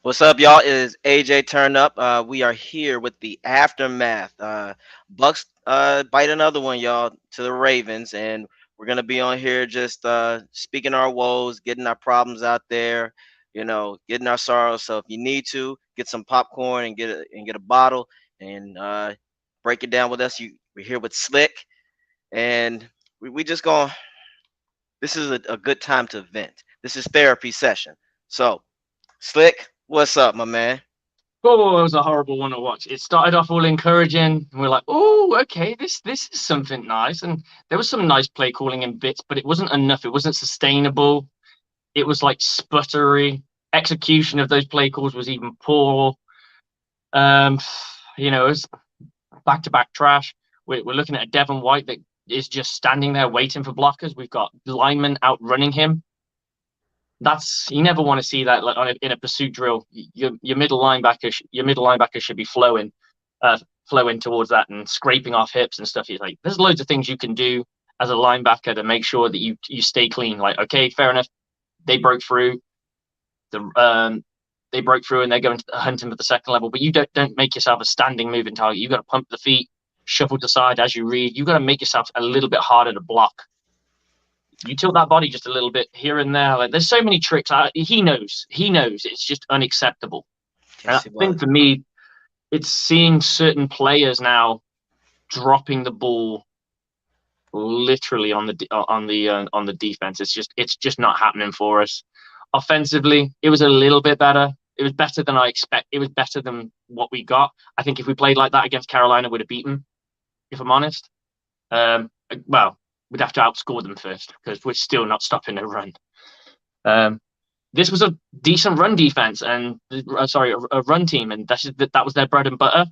What's up, y'all? It is AJ Turn Up. We are here with the aftermath. Bucks bite another one, y'all, to the Ravens, and we're gonna be on here just speaking our woes, getting our problems out there, getting our sorrows. So if you need to get some popcorn and get a bottle and break it down with us, we're here with Slick, and we just going. This is a good time to vent. This is therapy session. So. Slick, what's up, my man? Oh, it was a horrible one to watch. It started off all encouraging, and we're like, "Oh, okay, this is something nice." And there was some nice play calling in bits, but it wasn't enough. It wasn't sustainable. It was like sputtery. Execution of those play calls was even poor. Um, it was back-to-back trash. We're looking at a Devon White that is just standing there waiting for blockers. We've got linemen outrunning him. You never want to see that in a pursuit drill. Your middle linebacker should be flowing towards that and scraping off hips and stuff. Like, there's loads of things you can do as a linebacker to make sure that you stay clean. Like, okay, fair enough, they broke through and they're going to hunting for the second level, but you don't make yourself a standing moving target. You got to pump the feet, shuffle to side as you read. You got to make yourself a little bit harder to block. You tilt that body just a little bit here and there. Like, there's so many tricks. He knows. It's just unacceptable. Yes, and I think for me, it's seeing certain players now dropping the ball literally on the defense. It's just not happening for us. Offensively, it was a little bit better. It was better than I expect. It was better than what we got. I think if we played like that against Carolina, we'd have beaten. If I'm honest. We'd have to outscore them first because we're still not stopping a run. This was a decent run defense and a run team, and that was their bread and butter.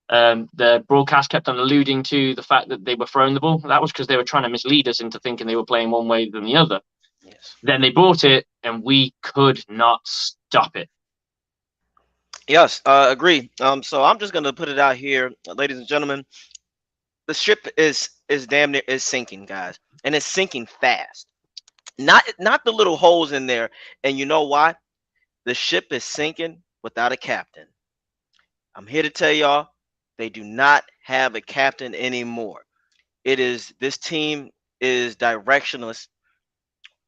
The broadcast kept on alluding to the fact that they were throwing the ball. That was because they were trying to mislead us into thinking they were playing one way than the other. Yes. Then they brought it, and we could not stop it. Yes, agree. So I'm just gonna put it out here, ladies and gentlemen. The ship is damn near is sinking, guys, and it's sinking fast. Not the little holes in there. And you know why? The ship is sinking without a captain. I'm here to tell y'all, they do not have a captain anymore. This team is directionless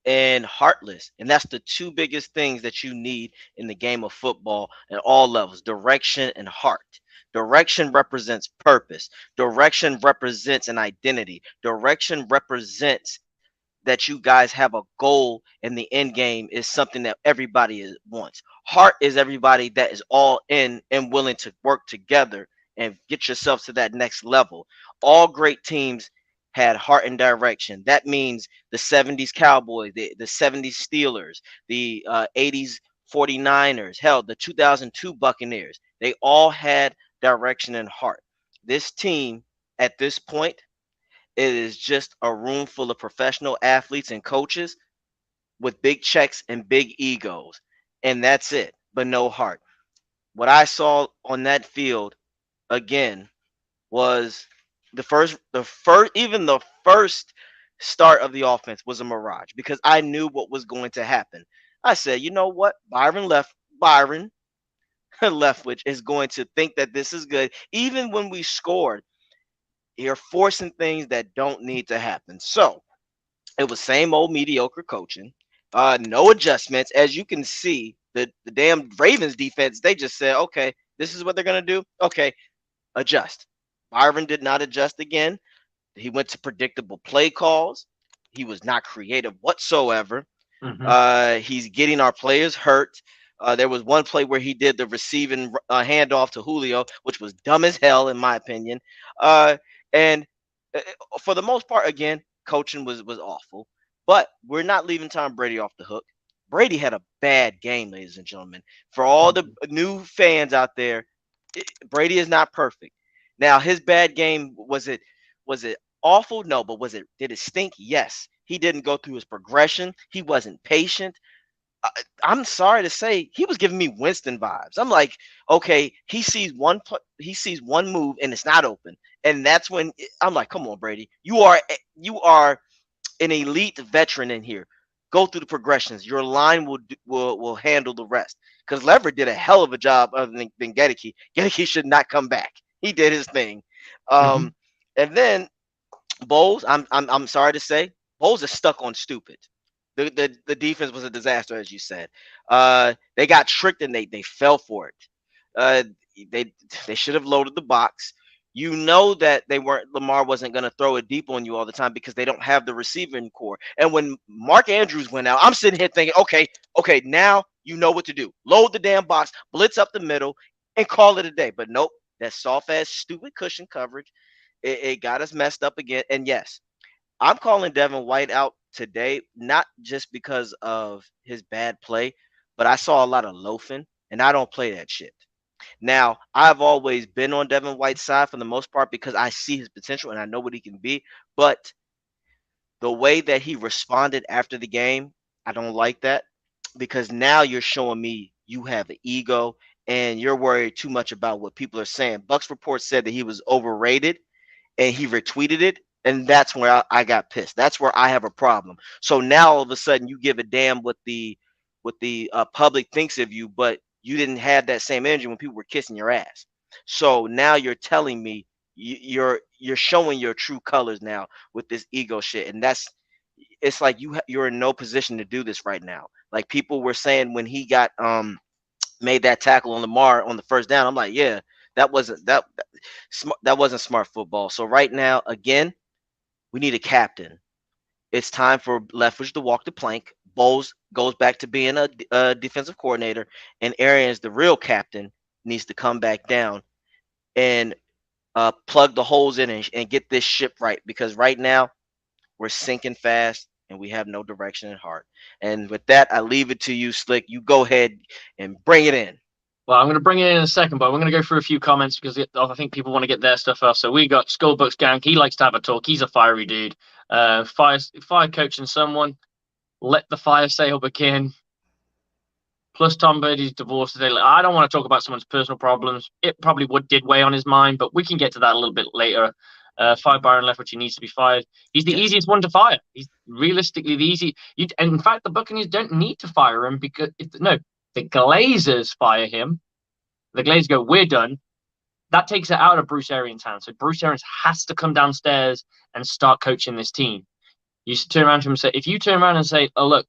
and heartless, and that's the two biggest things that you need in the game of football at all levels: direction and heart. Direction represents purpose. Direction represents an identity. Direction represents that you guys have a goal, and the end game is something that everybody wants. Heart is everybody that is all in and willing to work together and get yourself to that next level. All great teams had heart and direction. That means the 70s Cowboys, the 70s Steelers, the 80s 49ers, hell, the 2002 Buccaneers. They all had direction and heart. This team at this point, it is just a room full of professional athletes and coaches with big checks and big egos. And that's it, but no heart. What I saw on that field again was the first start of the offense was a mirage because I knew what was going to happen. I said, you know what? Byron Leftwich is going to think that this is good. Even when we scored, you're forcing things that don't need to happen. So it was same old mediocre coaching, no adjustments. As you can see, the damn Ravens defense, they just said, okay, this is what they're going to do. Okay, adjust. Byron did not adjust again. He went to predictable play calls. He was not creative whatsoever. He's getting our players hurt. There was one play where he did the receiving handoff to Julio, which was dumb as hell, in my opinion. And for the most part, again, coaching was awful. But we're not leaving Tom Brady off the hook. Brady had a bad game, ladies and gentlemen. For all the new fans out there, Brady is not perfect. Now, his bad game, was it awful? No, but did it stink? Yes. He didn't go through his progression. He wasn't patient. I'm sorry to say, he was giving me Winston vibes. I'm like, okay, he sees one move and it's not open, and that's when I'm like, come on, Brady, you are an elite veteran in here. Go through the progressions. Your line will handle the rest. Because Lever did a hell of a job other than Gedeke. Gedeke should not come back. He did his thing. Hmm. Um, and then Bowles, I'm sorry to say, Bowles is stuck on stupid. The defense was a disaster, as you said. They got tricked and they fell for it. Uh, they they should have loaded the box. You know that Lamar wasn't going to throw it deep on you all the time because they don't have the receiving core. And when Mark Andrews went out, I'm sitting here thinking, okay, now you know what to do. Load the damn box, blitz up the middle, and call it a day. But nope, that soft ass stupid cushion coverage, it got us messed up again. And yes, I'm calling Devin White out today, not just because of his bad play, but I saw a lot of loafing, and I don't play that shit. Now, I've always been on Devin White's side for the most part because I see his potential and I know what he can be. But the way that he responded after the game, I don't like that because now you're showing me you have an ego and you're worried too much about what people are saying. Bucks report said that he was overrated and he retweeted it, and that's where I got pissed. That's where I have a problem. So now all of a sudden you give a damn what the public thinks of you, but you didn't have that same energy when people were kissing your ass. So now you're telling me you're showing your true colors now with this ego shit, and it's like you're in no position to do this right now. Like people were saying when he got made that tackle on Lamar on the first down, I'm like, yeah, that wasn't smart football. So right now, again, we need a captain. It's time for Leftwich to walk the plank. Bowles goes back to being a defensive coordinator, and Arians, the real captain, needs to come back down and plug the holes in and get this ship right. Because right now we're sinking fast and we have no direction in heart. And with that, I leave it to you, Slick. You go ahead and bring it in. Well, I'm going to bring it in a second, but we're going to go through a few comments because I think people want to get their stuff off. So we got Skullbucks Gang. He likes to have a talk. He's a fiery dude. Fire coaching someone. Let the fire sale begin. Plus, Tom Brady's divorce today. I don't want to talk about someone's personal problems. It probably did weigh on his mind, but we can get to that a little bit later. Fire Byron Leftwich, he needs to be fired. He's the Yes. easiest one to fire. He's realistically the easy. And in fact, the Buccaneers don't need to fire him because the Glazers fire him. The Glazers go, we're done. That takes it out of Bruce Arians' hands. So Bruce Arians has to come downstairs and start coaching this team. You turn around to him and say, if you turn around and say, oh look,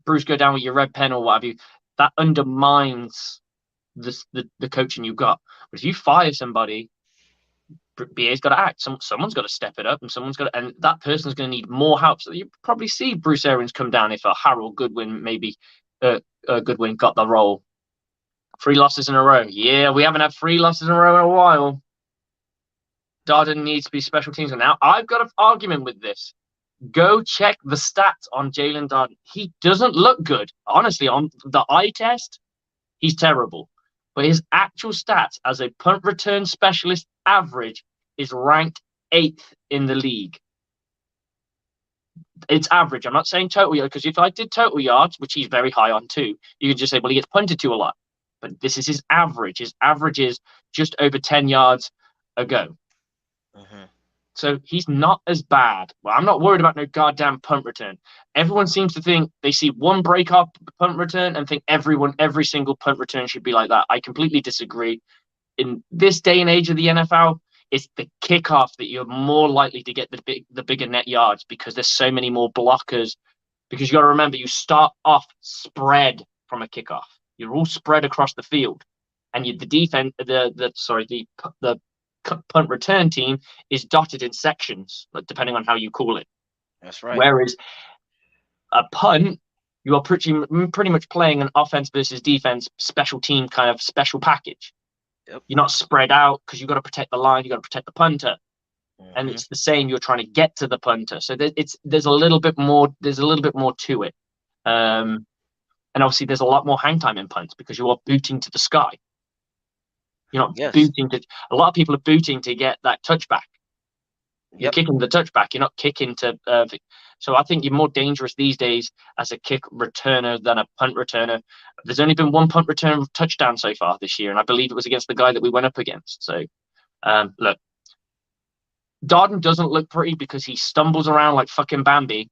Bruce, go down with your red pen or what have you, that undermines the coaching you've got. But if you fire somebody, BA's got to act. Someone's got to step it up, and and that person's going to need more help. So you probably see Bruce Arians come down if a Harold Goodwin Goodwin got the role. 3 losses in a row. Yeah, we haven't had 3 losses in a row in a while. Darden needs to be special teams. And now I've got an argument with this. Go check the stats on Jalen Darden. He doesn't look good. Honestly, on the eye test, he's terrible. But his actual stats as a punt return specialist average is ranked 8th in the league. It's average. I'm not saying total yards, because if I did total yards, which he's very high on too, you could just say, well, he gets punted to a lot. But this is his average. His average is just over 10 yards a go. Mm-hmm. So he's not as bad. Well, I'm not worried about no goddamn punt return. Everyone seems to think they see one break up punt return and think every single punt return should be like that. I completely disagree. In this day and age of the NFL, it's the kickoff that you're more likely to get the bigger net yards because there's so many more blockers. Because you got to remember, you start off spread from a kickoff. You're all spread across the field, and the defense, the punt return team is dotted in sections, depending on how you call it. That's right. Whereas a punt, you are pretty much playing an offense versus defense special team kind of special package. Yep. You're not spread out because you've got to protect the line, you've got to protect the punter. Mm-hmm. And it's the same, you're trying to get to the punter. So there's a little bit more to it. And obviously there's a lot more hang time in punts because you are booting to the sky. You're not booting to. A lot of people are booting to get that touchback. You're kicking the touchback. You're not kicking to. So I think you're more dangerous these days as a kick returner than a punt returner. There's only been one punt return touchdown so far this year, and I believe it was against the guy that we went up against. So look, Darden doesn't look pretty because he stumbles around like fucking Bambi.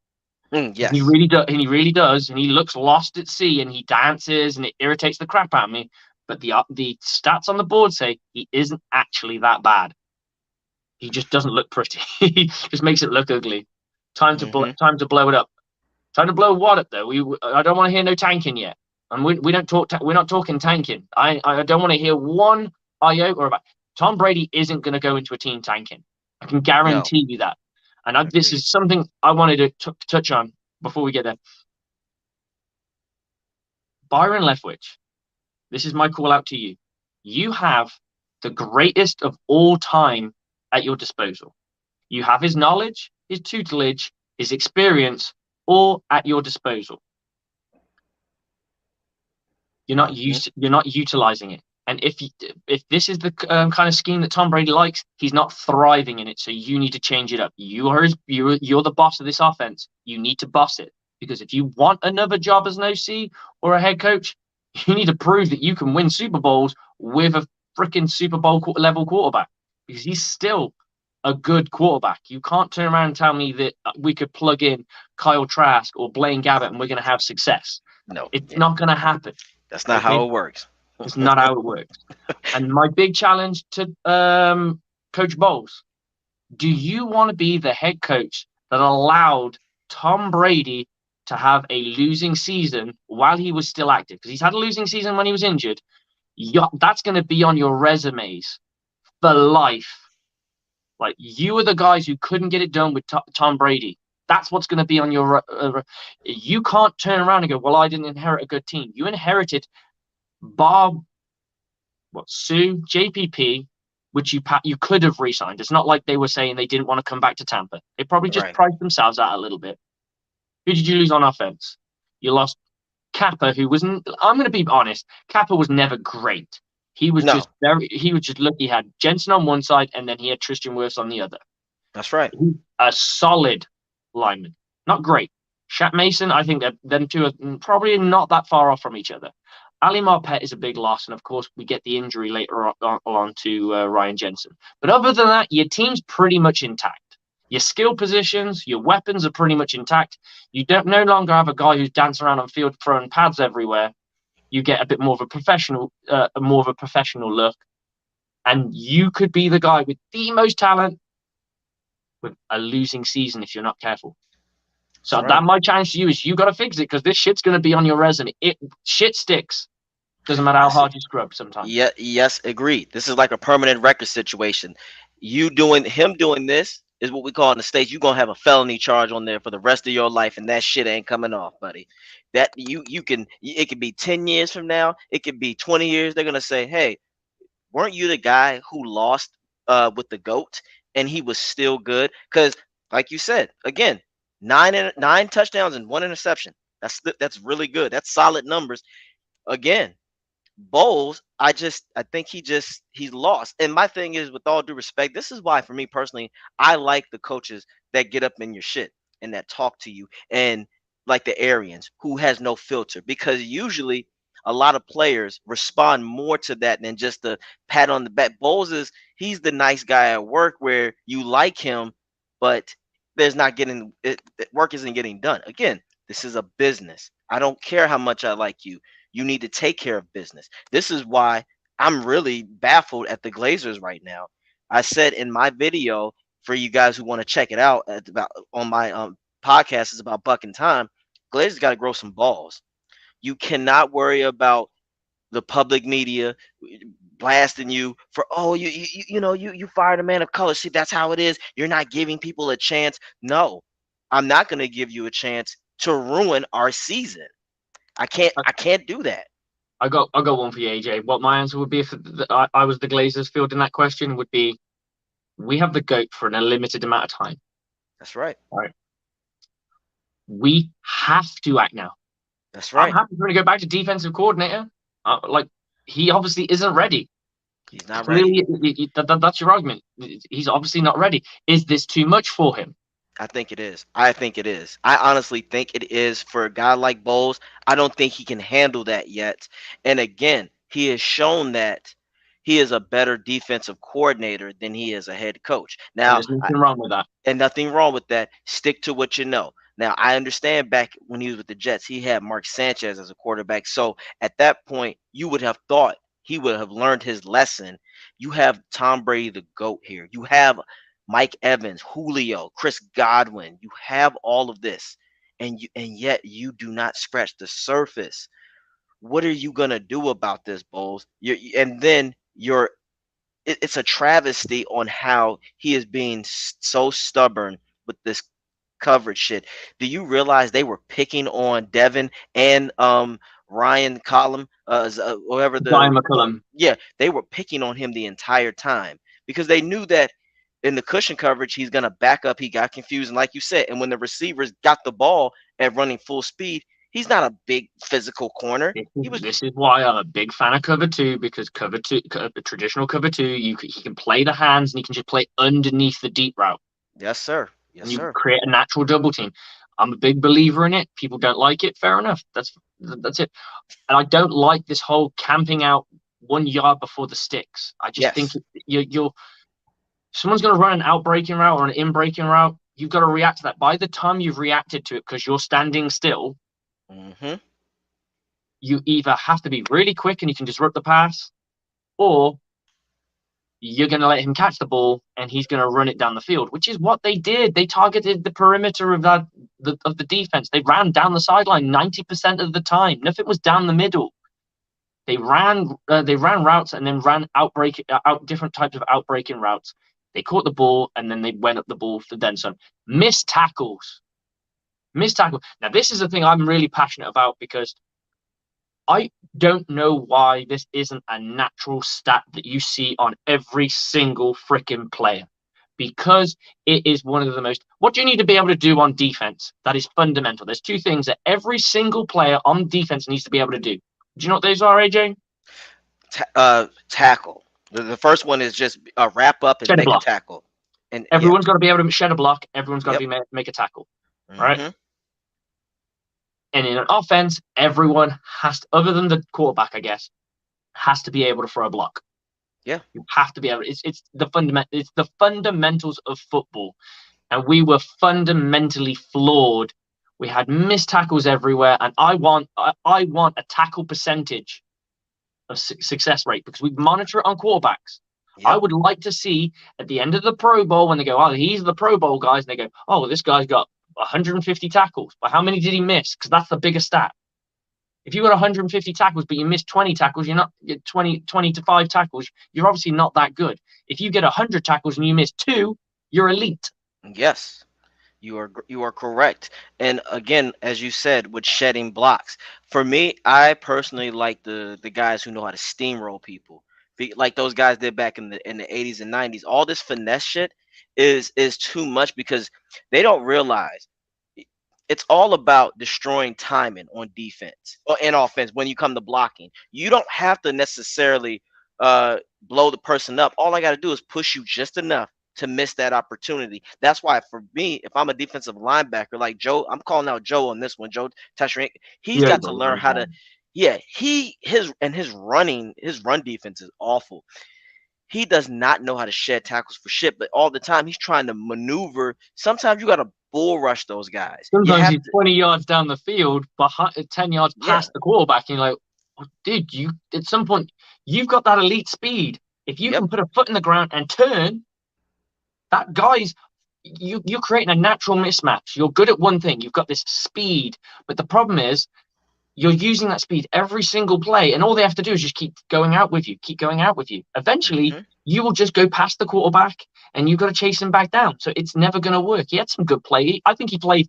He Yes. really does, and he really does, and he looks lost at sea, and he dances, and it irritates the crap out of me. But the stats on the board say he isn't actually that bad. He just doesn't look pretty. He just makes it look ugly. Time to Hmm. time to blow it up. Time to blow what up though? I don't want to hear no tanking yet, and we don't talk. We're not talking tanking. I don't want to hear one iota about. Tom Brady isn't going to go into a team tanking. I can No. guarantee you that. And this Agreed. is something I wanted to touch on before we get there. Byron Leftwich, this is my call out to you. You have the greatest of all time at your disposal. You have his knowledge, his tutelage, his experience, all at your disposal. Hmm. You're not utilizing it. And if this is the kind of scheme that Tom Brady likes, he's not thriving in it. So you need to change it up. You're the boss of this offense. You need to boss it, because if you want another job as an OC or a head coach, you need to prove that you can win Super Bowls with a freaking Super Bowl level quarterback, because he's still a good quarterback. You can't turn around and tell me that we could plug in Kyle Trask or Blaine Gabbert and we're going to have success. No. It's Yeah. not going to happen. That's not Okay, how it works. it's not how it works. And my big challenge to Coach Bowles: do you want to be the head coach that allowed Tom Brady to have a losing season while he was still active? Because he's had a losing season when he was injured. That's going to be on your resumes for life. Like, you are the guys who couldn't get it done with Tom Brady. That's what's going to be on your. You can't turn around and go, "Well, I didn't inherit a good team." You inherited Bob, Sue, JPP, which you could have re-signed. It's not like they were saying they didn't want to come back to Tampa. They probably just Right. priced themselves out a little bit. Who did you lose on offense? You lost Kappa, who wasn't. I'm going to be honest. Kappa was never great. He was No. just very. He was just lucky. He had Jensen on one side, and then he had Tristan Wirfs on the other. That's right. A solid lineman, not great. Shaq Mason, I think that them two are probably not that far off from each other. Ali Marpet is a big loss, and of course, we get the injury later on to Ryan Jensen. But other than that, your team's pretty much intact. Your skill positions, your weapons are pretty much intact. You don't no longer have a guy who's dancing around on field throwing pads everywhere. You get a bit more of a professional look, and you could be the guy with the most talent with a losing season if you're not careful. That's So right. that my challenge to you is you got to fix it, because this shit's going to be on your resume. Shit sticks. Doesn't matter how This is, hard you scrub sometimes. yeah, yes, agreed. This is like a permanent record situation. Him doing this is what we call in the States, you're gonna have a felony charge on there for the rest of your life, and that shit ain't coming off, buddy. That you can it could be 10 years from now, it could be 20 years. They're gonna say, hey, weren't you the guy who lost with the GOAT and he was still good? Because like you said, again, nine touchdowns and one interception. That's really good. That's solid numbers. Again, Bowles, I think he's lost. And my thing is, with all due respect, this is why for me personally, I like the coaches that get up in your shit and that talk to you, and like the Arians who has no filter, because usually a lot of players respond more to that than just the pat on the back. Bowles he's the nice guy at work where you like him, but there's not getting it, work isn't getting done. Again, this is a business. I don't care how much I like you. You need to take care of business. This is why I'm really baffled at the Glazers right now. I said in my video, for you guys who want to check it out, about on my podcast, is about Buck and Time. Glazers got to grow some balls. You cannot worry about the public media blasting you for, oh, you fired a man of color. See, that's how it is. You're not giving people a chance. No, I'm not going to give you a chance to ruin our season. I can't do that. I got one for you, AJ. What my answer would be if I was the Glazers fielding that question would be: we have the GOAT for an unlimited amount of time. That's right. All right. We have to act now. That's I'm right. happy to go back to defensive coordinator. Like, he obviously isn't ready. He's not ready. Clearly, that's your argument. He's obviously not ready. Is this too much for him? I think it is. I think it is. I honestly think it is for a guy like Bowles. I don't think he can handle that yet. And again, he has shown that he is a better defensive coordinator than he is a head coach. And Now, there's nothing wrong with that. and nothing wrong with that. Stick to what you know. Now, I understand back when he was with the Jets, he had Mark Sanchez as a quarterback. So at that point, you would have thought he would have learned his lesson. You have Tom Brady, the GOAT here. You have Mike Evans, Julio, Chris Godwin. You have all of this. And yet you do not scratch the surface. What are you gonna do about this, Bowles? And then it's a travesty on how he is being so stubborn with this coverage shit. Do you realize they were picking on Devin and Ryan Collum, whoever Brian McCullum. yeah, they were picking on him the entire time because they knew that in the cushion coverage he's gonna back up. He got confused, and like you said, and when the receivers got the ball at running full speed, he's not a big physical corner. He was This is why I'm a big fan of cover two, because cover two, the traditional cover two, he can play the hands and he can just play underneath the deep route, yes, sir. Yes, and you sir. create a natural double team. I'm a big believer in it. People don't like it. Fair enough. That's it. And I don't like this whole camping out 1 yard before the sticks. I just think Yes. you're someone's going to run an out breaking route or an in breaking route. You've got to react to that. By the time you've reacted to it, because you're standing still, Mm-hmm. you either have to be really quick and you can disrupt the pass, or you're going to let him catch the ball and he's going to run it down the field, which is what they did. They targeted the perimeter of the defense. They ran down the sideline 90% of the time. Nothing was down the middle. They ran routes and then ran out different types of outbreaking routes. They caught the ball and then they went up the ball for then some. Missed tackles. Missed tackle. Now this is the thing I'm really passionate about, because I don't know why this isn't a natural stat that you see on every single freaking player. Because it is one of the most. What do you need to be able to do on defense? That is fundamental. There's two things that every single player on defense needs to be able to do. Do you know what those are, AJ? Tackle. The first one is just wrap up and Shed a make a block. tackle. And yeah. Everyone's got to be able to shed a block. Everyone's got to Yep. be make a tackle, right? Mm-hmm. And in an offense, everyone has to, other than the quarterback, I guess, has to be able to throw a block. Yeah. You have to be able. It's the fundament. It's the fundamentals of football, and we were fundamentally flawed. We had missed tackles everywhere, and I want a tackle percentage of success rate, because we monitor it on quarterbacks. I Yep. would like to see at the end of the Pro Bowl, when they go, oh, he's the Pro Bowl guys, and they go, oh, well, this guy's got 150 tackles, but how many did he miss? Because that's the biggest stat. If you got 150 tackles, but you missed 20 tackles, you're not 20 to 5 tackles. You're obviously not that good. If you get 100 tackles and you miss 2, you're elite. Yes. You are correct. And again, as you said, with shedding blocks. For me, I personally like the guys who know how to steamroll people. Like those guys did back in the 80s and 90s. All this finesse shit is too much because they don't realize it's all about destroying timing on defense or in offense when you come to blocking. You don't have to necessarily blow the person up. All I got to do is push you just enough to miss that opportunity. That's why for me, if I'm a defensive linebacker like Joe, I'm calling out Joe on this one. Joe Tashrein, he's Yeah, got to learn how to. Yeah, his run defense is awful. He does not know how to shed tackles for shit, but all the time he's trying to maneuver. Sometimes you got to bull rush those guys. You sometimes have he's to, 20 yards down the field, behind, 10 yards yeah, past the quarterback, and you're like, oh, dude, you at some point you've got that elite speed. If you yep, can put a foot in the ground and turn, that guy's you're creating a natural mismatch. You're good at one thing. You've got this speed, but the problem is you're using that speed every single play, and all they have to do is just keep going out with you, keep going out with you. Eventually, hmm you will just go past the quarterback, and you've got to chase him back down. So it's never going to work. He had some good play. I think he played.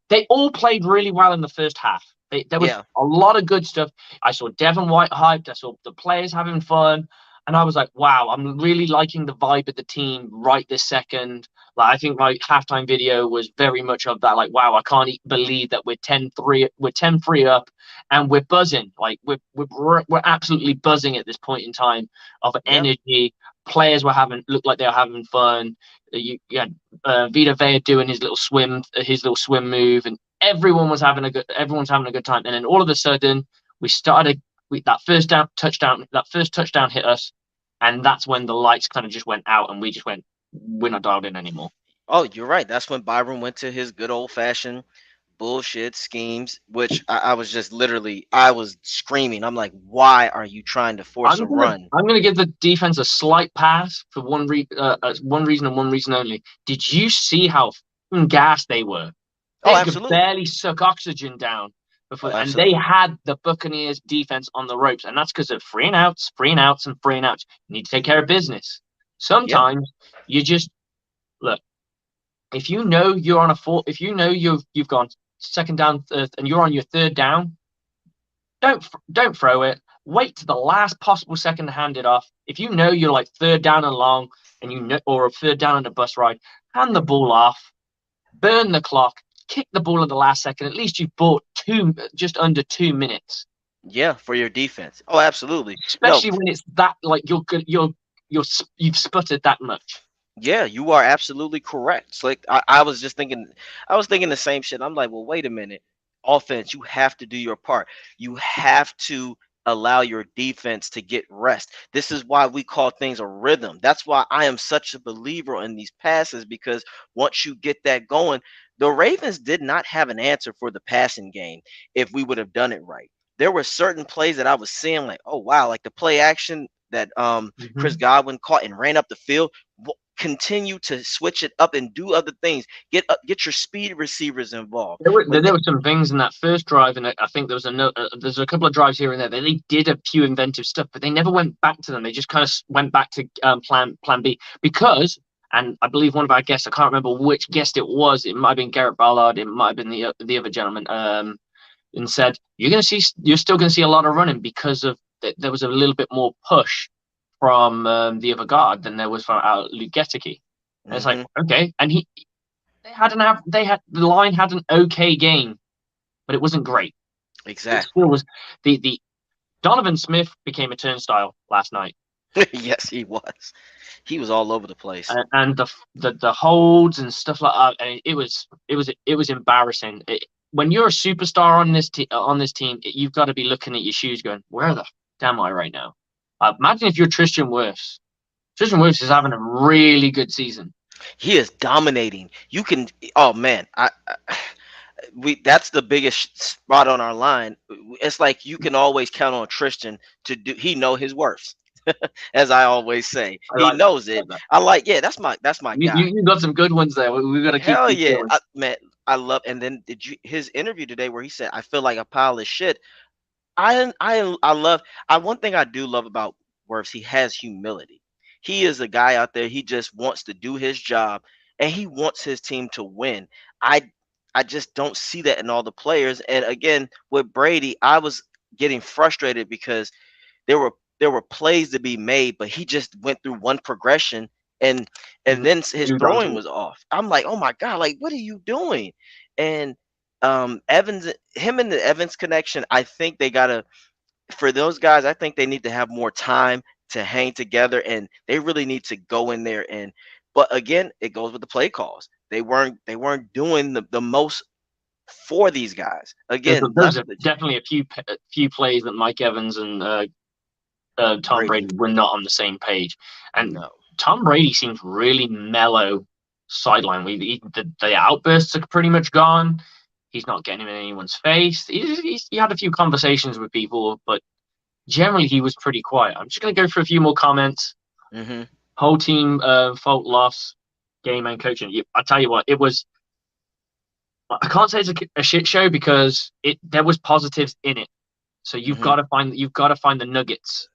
They all played really well in the first half. There was yeah, a lot of good stuff. I saw Devin White hyped. I saw the players having fun. And I was like, wow, I'm really liking the vibe of the team right this second. Like, I think my halftime video was very much of that. Like, wow, I can't believe that we're 10-3, we're 10-3 up, and we're buzzing. Like, we're absolutely buzzing at this point in time of yep, energy. players looked like they were having fun. You had Vita Vea doing his little swim move, and everyone's having a good time. And then all of a sudden, we started that first touchdown hit us, and that's when the lights kind of just went out, and we just went, we're not dialed in anymore. Oh, you're right. That's when Byron went to his good old fashioned bullshit schemes, which I was just literally, I was screaming. I'm like, why are you trying to force a run? I'm gonna give the defense a slight pass for one reason and one reason only. Did you see how gassed they were? Oh, They could absolutely. barely suck oxygen down Oh, before, and they absolutely. had the Buccaneers defense on the ropes, and that's because of free and outs, free and outs, and free and outs. You need to take care of business. Yeah. Sometimes you just look. If you know you're on a four, if you know you've gone second down and you're on your third down, don't throw it. Wait to the last possible second to hand it off. If you know you're like third down and long, and you know, or a third down and a bus ride, hand the ball off, burn the clock, kick the ball at the last second. At least you've bought just under 2 minutes. Yeah, for your defense. Oh, absolutely. No, Especially when it's that like you've sputtered that much. yeah, you are absolutely correct. It's like I was just thinking, I was thinking the same shit. I'm like, well, wait a minute. Offense, you have to do your part. You have to allow your defense to get rest. This is why we call things a rhythm. That's why I am such a believer in these passes, because once you get that going, the Ravens did not have an answer for the passing game if we would have done it right. There were certain plays that I was seeing like, oh wow, like the play action that Chris Mm-hmm. Godwin caught and ran up the field. Continue to switch it up and do other things. Get your speed receivers involved. When There were some things in that first drive, and I think there's a couple of drives here and there that they did a few inventive stuff, but they never went back to them. They just kind of went back to plan B because, and I believe one of our guests, I can't remember which guest it was. It might have been Garrett Ballard. It might have been the other gentleman. And said you're still going to see a lot of running because of there was a little bit more push from the other guard than there was from Luke Geteke. And it's like, hmm okay, and they had the line had an okay game, but it wasn't great. It exactly. still was the Donovan Smith became a turnstile last night, Yes, he was all over the place. and the holds and stuff like that. And it was embarrassing. When you're a superstar on this team, you've got to be looking at your shoes, going, "Where the am I right now?" Imagine if you're Tristan Wirfs. Tristan Wirfs is having a really good season. He is dominating. You can, oh man, we that's the biggest spot on our line. It's like you can always count on Tristan to do. He know his worth, as I always say. I He like that. knows I it. like that. I like, yeah, that's my guy. You got some good ones there. We got to Hell keep yeah, going. man. I love. And then did you his interview today where he said, "I feel like a pile of shit." I love. I one thing I do love about Worth, he has humility. He is a guy out there. He just wants to do his job, and he wants his team to win. I I just don't see that in all the players. And again, with Brady, I was getting frustrated because there were there were plays to be made, but he just went through one progression and Mhm. then his Moved on throwing to was off. I'm like, oh my god, like what are you doing? And Evans, him and the Evans connection, I think they gotta for those guys, I think they need to have more time to hang together and they really need to go in there and but again, it goes with the play calls. They weren't doing the most for these guys. Again, There's Leftwich, definitely a few plays that Mike Evans and Tom Brady. Brady were not on the same page, and No. Tom Brady seems really mellow sideline. The outbursts are pretty much gone. He's not getting in anyone's face. He had a few conversations with people, but generally he was pretty quiet. I'm just going to go through a few more comments. hmm Whole team fault loss, game and coaching. I tell you what, it was. I can't say it's a shit show because there was positives in it. So hmm you've got to find the nuggets.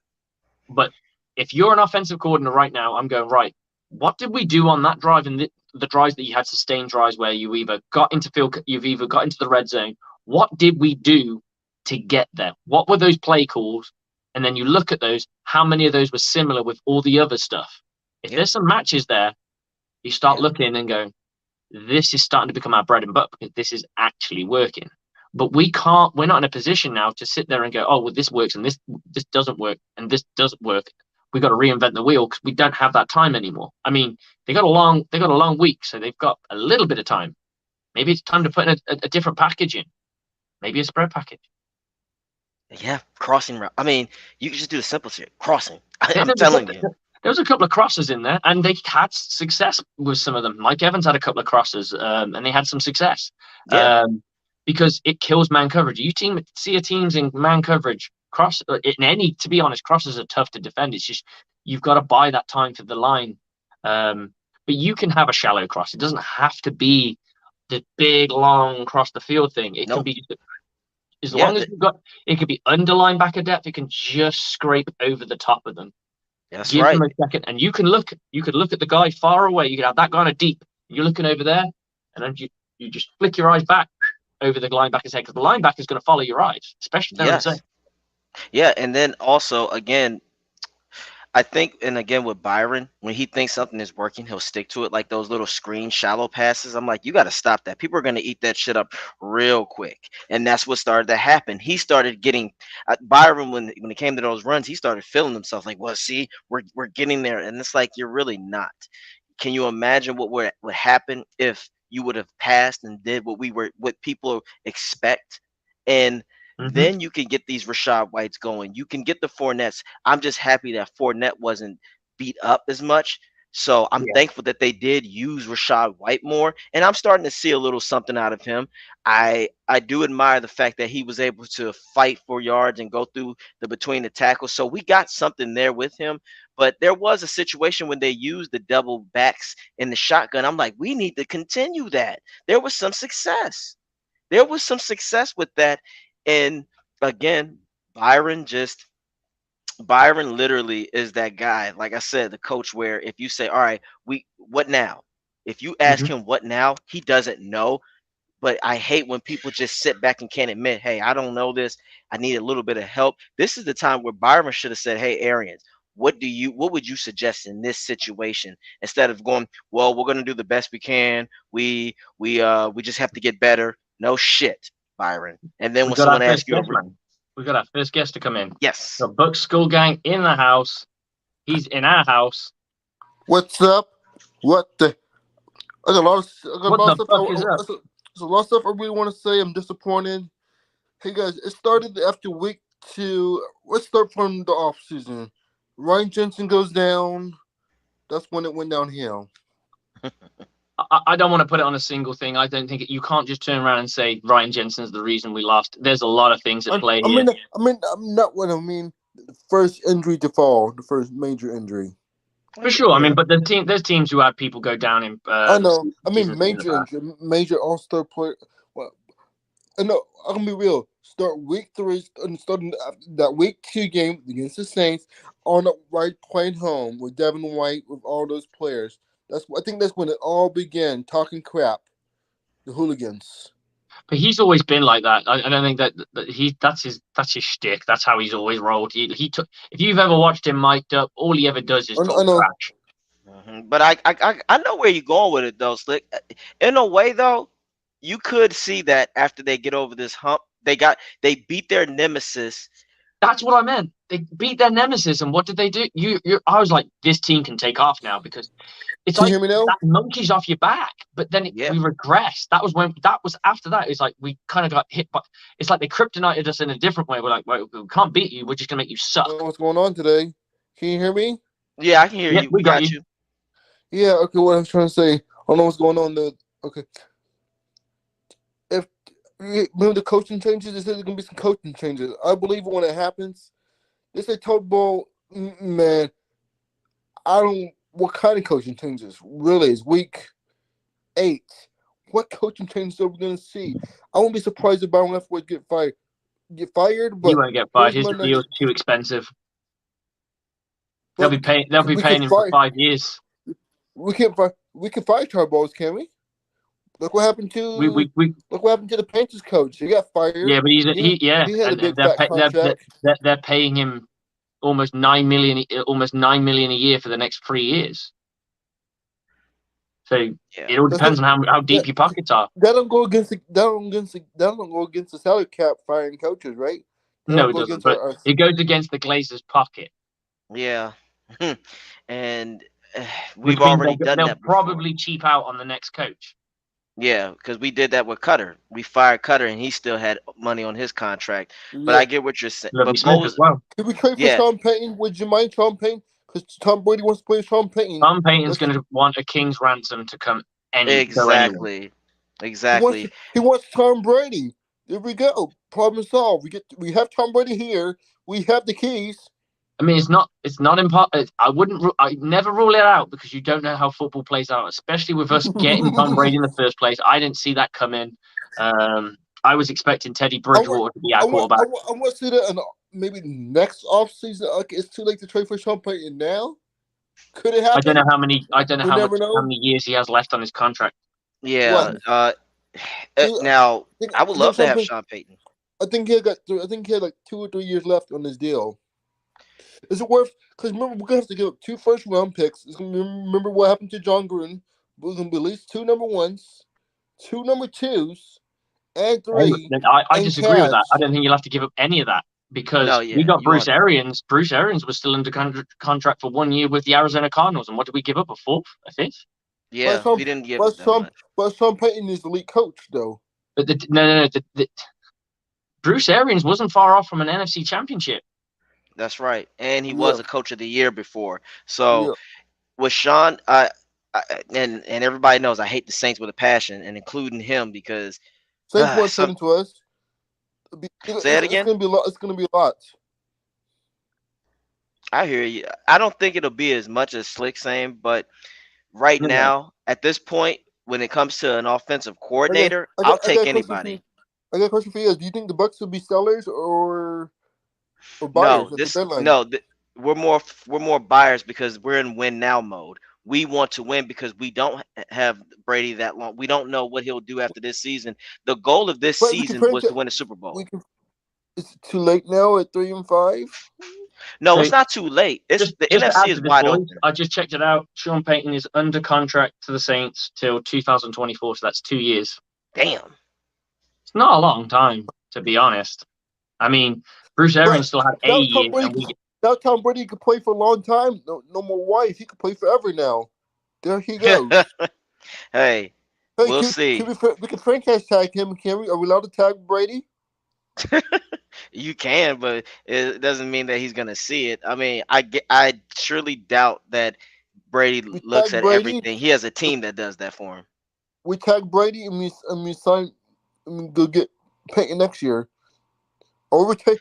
But if you're an offensive coordinator right now, I'm going right. What did we do on that drive and the drives that you had sustained drives where you've either got into the red zone. What did we do to get there? What were those play calls? And then you look at those. How many of those were similar with all the other stuff? If Yeah. there's some matches there, you start Yeah. looking and going, this is starting to become our bread and butter because this is actually working. But we're not in a position now to sit there and go, oh, well, this works and this doesn't work and this doesn't work. we got to reinvent the wheel because we don't have that time anymore. I mean, they got a long week, so they've got a little bit of time. Maybe it's time to put in a different package in, maybe a spread package. Yeah, crossing route. I mean, you can just do the simple shit, crossing. There, I'm there was a telling couple, you. there was a couple of crosses in there, and they had success with some of them. Mike Evans had a couple of crosses, and they had some success Yeah, um, because it kills man coverage. See a teams in man coverage cross in any. To be honest, crosses are tough to defend. It's just you've got to buy that time for the line. But you can have a shallow cross. It doesn't have to be the big long cross the field thing. It can no, be just as yeah, long as you've got. It could be underline back of depth. It can just scrape over the top of them. that's Give them right. a second, and you could look at the guy far away. You could have that guy on a deep. You're looking over there, and then you just flick your eyes back over the linebacker's head because the linebacker's going to follow your eyes, especially if they're in the zone. Yes, yeah, and then also again, I think, and again with Byron, when he thinks something is working, he'll stick to it. Like those little screen shallow passes. I'm like, you got to stop that. People are going to eat that shit up real quick, and that's what started to happen. He started getting Byron when it came to those runs. He started feeling himself like, well, see, we're getting there, and it's like you're really not. Can you imagine would happen if you would have passed and did what people expect? And Mm-hmm. then you can get these Rashad Whites going. You can get the Fournettes. I'm just happy that Fournette wasn't beat up as much. So I'm Yeah. thankful that they did use Rashad White more, and I'm starting to see a little something out of him. I do admire the fact that he was able to fight for yards and go through the between the tackles. So we got something there with him. But there was a situation when they used the double backs in the shotgun. I'm like, we need to continue that. There was some success. There was some success with that. And again, Byron just Byron literally is that guy. Like I said, the coach where if you say, "All right, we what now?" If you ask Mm-hmm. him what now, he doesn't know. But I hate when people just sit back and can't admit, hey, I don't know this. I need a little bit of help. This is the time where Byron should have said, hey, Arians, what would you suggest in this situation? Instead of going, well, we're gonna do the best we can. We just have to get better. No shit, Byron. And then We when got our someone first asks you guest, man. We got our first guest to come in. yes. The Bucs School Gang in the house. He's in our house. What's up? What the? I got a What lot of the stuff. fuck is up? There's a lot of stuff I really want to say. I'm disappointed. Hey guys, it started after week 2. Let's start from the off season. Ryan Jensen goes down. That's when it went downhill. I don't want to put it on a single thing. I don't think you can't just turn around and say Ryan Jensen's the reason we lost. There's a lot of things at I, play I here. mean, I'm not what I mean. The first injury to fall, the first major injury. For sure. I Yeah. mean, but there's teams who had people go down in I know. I mean, seasons in the major past. injury, major all-star player. Well, I know. I'm gonna be real. Start week 3 and starting that week 2 game against the Saints on the right playing home with Devin White with all those players. I think that's when it all began. Talking crap, the hooligans. But he's always been like that. I don't think that that's his shtick. That's how he's always rolled. He took. If you've ever watched him mic'd up, all he ever does is I talk know. trash. But I know where you're going with it though, Slick. In a way though, you could see that after they get over this hump, they beat their nemesis. That's what I meant. They beat their nemesis, and what did they do? I was like, this team can take off now because it's Can you like hear me now? that monkey's off your back. But then Yeah. we regressed. That was after that. It's like we kind of got hit, but it's like they kryptonited us in a different way. We're like, well, we can't beat you. We're just gonna make you suck. What's going on today? Can you hear me? Yeah, I can hear Yep, you. we We got got you. you. Yeah. Okay. What I was trying to say. I don't know what's going on. Okay. If remember the coaching changes, they said there's gonna be some coaching changes. I believe when it happens. They say total ball, man. I don't. What kind of coaching changes? Really, it's week 8. What coaching changes are we going to see? I won't be surprised if Byron Leftwich get fired. He But won't get fired. here's His my deal's next. too expensive. They'll But be paying. They'll be we can paying him for fire. 5 years. We can fire. We can fire Tarballs, can we? Look what happened to. We Look what happened to the Panthers coach. He got fired. Yeah, but He had a and big fat contract. they're paying him almost 9 million a year for the next 3 years. So Yeah. it all That's depends not, on how deep that, your pockets are. that don't go against that don't go against the salary cap firing coaches, right? That No, don't it go doesn't. against But our it goes against the Glazers' pocket. Yeah. and which we've means already done they'll that before. probably cheap out on the next coach. Yeah, because we did that with Cutter. We fired Cutter, and he still had money on his contract. But Yeah. I get what you're saying. Lovey But Smith as Bose, well. Can we trade for yeah, Sean Payton? Would you mind Sean Payton? Because Tom Brady wants to play with Sean Payton. Tom Payton's Let's, going to want a king's ransom to go anywhere. exactly, he wants exactly. he wants Tom Brady. There we go. Problem solved. We have Tom Brady here. We have the keys. I mean, it's not impossible. I never rule it out because you don't know how football plays out, especially with us getting Tom Brady in the first place. I didn't see that coming. I was expecting Teddy I want, Bridgewater to be our quarterback. I want to see that maybe next offseason. Okay, it's too late to trade for Sean Payton now. Could it I don't know happen? how many. I don't know We how never much. How know. many years he has left on his contract. What? Yeah. Two, Now I would I think love to Sean have Payton. Sean Payton. I think he had like 2 or 3 years left on his deal. Is it worth? Because remember, we're gonna have to give up 2 first round picks. Remember what happened to John Gruden? We're gonna be at least 2 number 1s, 2 number 2s, and three, I and disagree with that. I cash. don't think you'll have to give up any of that No, because we yeah, got you Bruce want Arians. Bruce Arians was still under contract for 1 year with the Arizona Cardinals, and what did we give up? A fourth, a fifth? But yeah. Sean, We didn't give but up that Sean, much. but Sean Payton is the lead coach, though. But no. Bruce Arians wasn't far off from an NFC Championship. That's right. And he Yeah, was a coach of the year before. So yeah. with Sean, and everybody knows I hate the Saints with a passion, and including him because Saints want to trade some into us. say it It's again. gonna be a lot. It's gonna be a lot. I hear you. I don't think it'll be as much as Slick saying, but right No. now, at this point, when it comes to an offensive Okay, coordinator, I'll I got take a question for you. anybody. I got a question for you. Do you think the Bucks will be sellers or No, buyers at the this deadline? no, we're more buyers because we're in win now mode. We want to win because we don't have Brady that long. We don't know what he'll do after this season. The goal of this But we can season was franchise. to win a Super We Bowl. can. It's too late now at 3-5. No, So it's not too late. It's the just to NFC add to is this, wide boys, open. I just checked it out. Sean Payton is under contract to the Saints till 2024, so that's 2 years. Damn. It's not a long time, to be honest. I mean, Bruce But Arians still had a now year, and we now Tom Brady can play for a long time. No more wife. He can play forever now. There he goes. Hey, Hey, we'll see. we can franchise tag him? Can we? Are we allowed to tag Brady? You can, but it doesn't mean that he's gonna see it. I mean, I surely doubt that Brady We looks tag at Brady. everything. He has a team that does that for him. We tag Brady and we sign. And we go get Peyton next year, or we can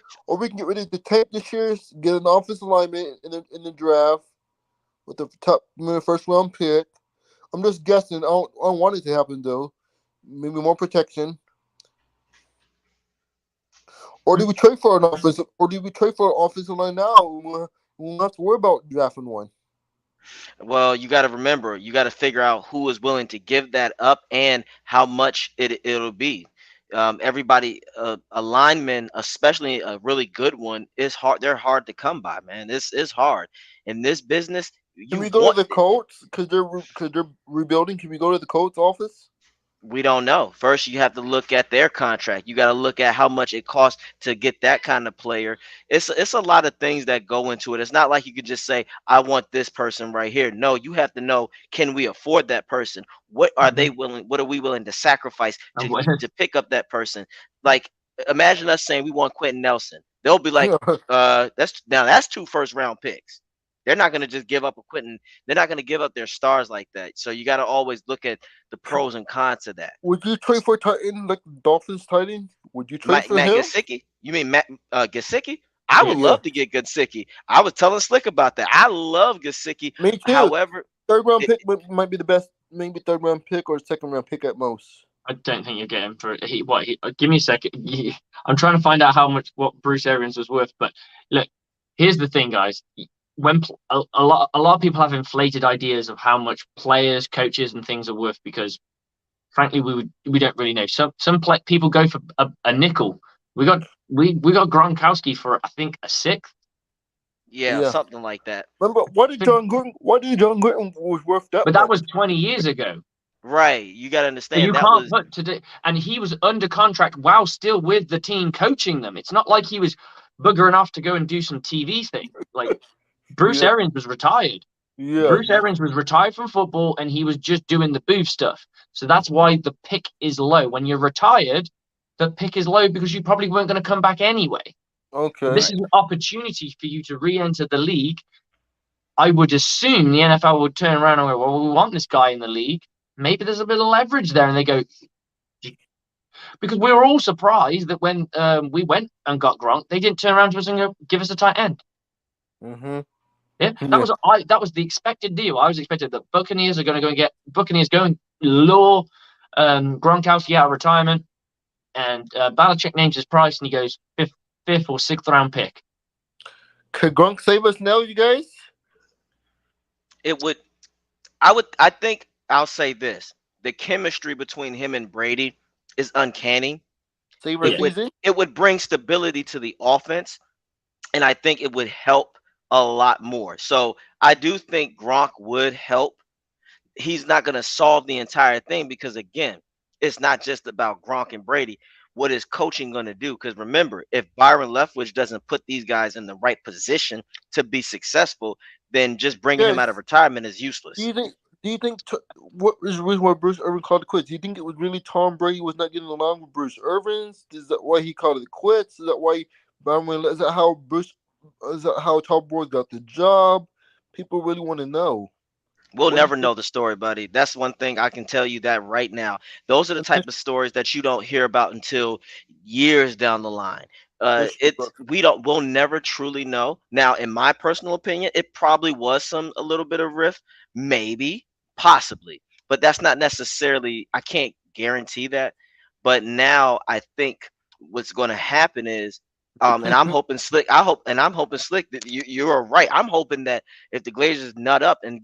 get rid of the tank this year. Get an offensive lineman in the draft with the top first round pick. I'm just guessing. I don't want it to happen though. Maybe more protection. Or do we trade for an offensive? Or do we trade for an offensive line now? We won't have to worry about drafting one. Well, you got to remember, you got to figure out who is willing to give that up and how much it'll be. Everybody, a lineman, especially a really good one, is hard. They're hard to come by, man. This is hard in this business. Can You we go to want the Colts because they're rebuilding? Can we go to the Colts office? We don't know. First, you have to look at their contract. You got to look at how much it costs to get that kind of player. It's a lot of things that go into it. It's not like you could just say, "I want this person right here." No, you have to know, can we afford that person? What are they willing? What are we willing to sacrifice to pick up that person? Like, imagine us saying we want Quentin Nelson. They'll be like, that's 2 first round picks. They're not going to just give up a Quentin. They're not going to give up their stars like that. So you got to always look at the pros and cons of that. Would you trade for a Titan like the Dolphins Titan? Would you trade for Matt him? Gesicki? You mean Matt Gesicki? I would Yeah, love to get Gesicki. I was telling Slick about that. I love Gesicki. me too. However, Third round it, pick might be the best. Maybe third round pick or second round pick at most. I don't think you're getting for it. Give me a second. I'm trying to find out how much what Bruce Arians was worth. But look, here's the thing, guys. When a lot of people have inflated ideas of how much players, coaches, and things are worth because, frankly, we don't really know. People go for a nickel. We got Gronkowski for I think a sixth. yeah, Yeah. something like that. Remember Why did John Gruden was worth that But that much? was 20 years ago. Right. You got to So understand you that can't was put today, and he was under contract while still with the team coaching them. It's not like he was buggering off to go and do some TV thing. Like Bruce Yep. Arians was retired. Yeah. Bruce Arians was retired from football and he was just doing the booth stuff. So that's why the pick is low. When you're retired, the pick is low because you probably weren't going to come back anyway. Okay. This is an opportunity for you to re-enter the league. I would assume the NFL would turn around and go, well, we want this guy in the league. Maybe there's a bit of leverage there. And they go, because we were all surprised that when we went and got Gronk, they didn't turn around to us and go, give us a tight end. Mm-hmm. Yeah, Yeah. that was the expected deal. I was expected that Buccaneers are going to go and get lure Gronkowski out of retirement, and Belichick names his price, and he goes fifth or sixth round pick. Could Gronk save us now, you guys? It would. I think I'll say this: the chemistry between him and Brady is uncanny. Save our It would. season? It would bring stability to the offense, and I think it would help a lot more. So I do think Gronk would help. He's not going to solve the entire thing because again, it's not just about Gronk and Brady. What is coaching going to do? Because remember, if Byron Leftwich doesn't put these guys in the right position to be successful, then just bringing him Yes. out of retirement is Do useless. you think what was the reason why Bruce Irvin called it quits? Do you think it was really Tom Brady was not getting along with Bruce Irvin? Is that why he called it quits? Is that why is that how Tom Brady got the job? People really want to know. We'll What do you never know the story, buddy. That's one thing I can tell you that right now. Those are the think? type of stories that you don't hear about until years down the line. That's We'll never truly know. Now, in my personal opinion, it probably was a little bit of rift, maybe, possibly, but that's not necessarily. I can't guarantee that. But now I think what's going to happen is, and I'm hoping Slick. I'm hoping Slick that you're right. I'm hoping that if the Glazers nut up and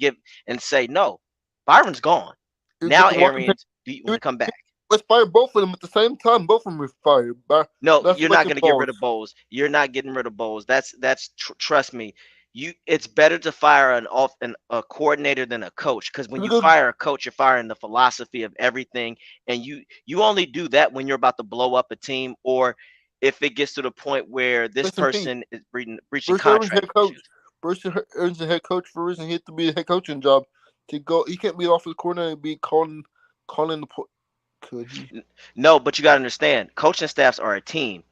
say no, Byron's gone. Now Arians, do you want to come back? Let's fire both of them at the same time. Both of them are fired. No, That's you're not going to get rid of Bowles. You're not getting rid of Bowles. Trust me. It's better to fire a coordinator than a coach because when you fire a coach, you're firing the philosophy of everything, and you only do that when you're about to blow up a team or if it gets to the point where this person is breaching contract. Bruce Irvin's the head coach for a reason. He had to be a head coaching job to go. He can't be off the corner and be calling the. Could he? No, but you got to understand, coaching staffs are a team.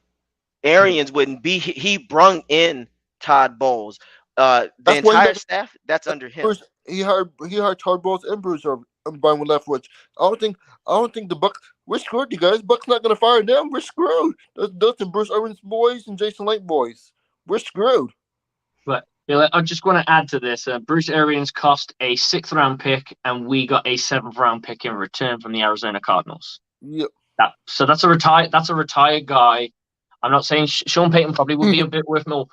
Arians wouldn't be. He brung in Todd Bowles. The entire staff that's under him. He hired Todd Bowles and Bruce Irvin and Byron Leftwich. I don't think the Bucs. We're screwed, you guys. Bucs not gonna fire them. We're screwed. That's the Bruce Irvin's boys and Jason Light boys. We're screwed. But I'm just going to add to this. Bruce Arians cost a 6th round pick, and we got a 7th round pick in return from the Arizona Cardinals. Yep. So that's a retired guy. I'm not saying Sean Payton probably would be a bit worth more.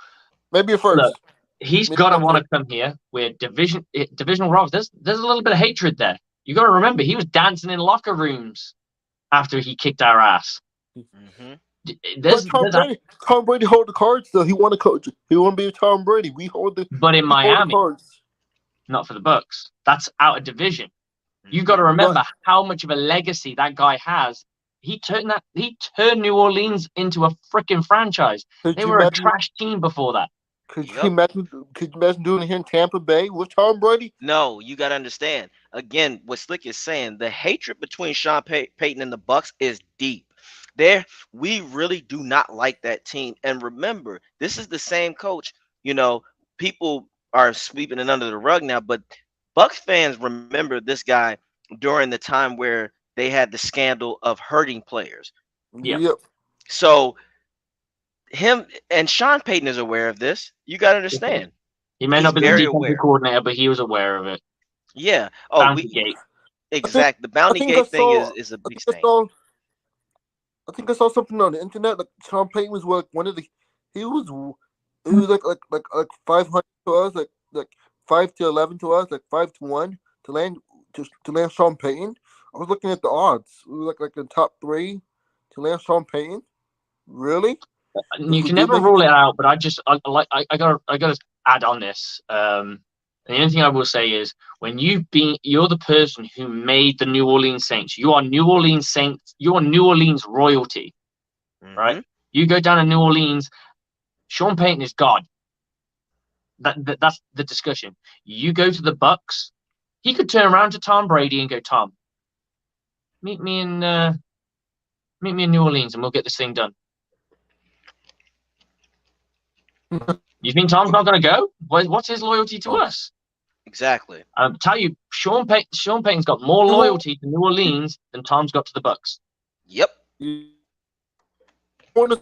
Maybe a first. Look, he's got to want to come here. We're divisional rivals. There's a little bit of hatred there. You got to remember, he was dancing in locker rooms after he kicked our ass. Mm-hmm. Tom Brady hold the cards though. He want to coach. He want to be Tom Brady. We hold the. But in Miami, not for the Bucs. That's out of division. You got to remember how much of a legacy that guy has. He turned New Orleans into a freaking franchise. They were a trash team before that. Could you imagine doing it here in Tampa Bay with Tom Brady? No, you got to understand. Again, what Slick is saying, the hatred between Sean Payton and the Bucs is deep. We really do not like that team. And remember, this is the same coach. People are sweeping it under the rug now, but Bucs fans remember this guy during the time where they had the scandal of hurting players. Yep. So him and Sean Payton is aware of this. You got to understand. He may not be the defensive coordinator, but he was aware of it. Yeah. Bounty Gate. Exactly. The Bounty Gate thing is a big thing. I think I saw something on the internet. Like Sean Payton was like one of the. He was like 500 to us, like 5-11 to us, like 5-1 to land Sean Payton. I was looking at the odds. We were like the top 3 to land Sean Payton. Really? You can never rule it out, but I gotta add on this. The only thing I will say is when you're the person who made the New Orleans Saints. You are New Orleans Saints. You are New Orleans royalty, right? You go down to New Orleans. Sean Payton is God. that's the discussion. You go to the Bucs, he could turn around to Tom Brady and go, Tom, meet me in New Orleans and we'll get this thing done. You think Tom's not going to go? What's his loyalty to us? Exactly. I'll tell you, Sean Payton's got more loyalty to New Orleans than Tom's got to the Bucs. Yep.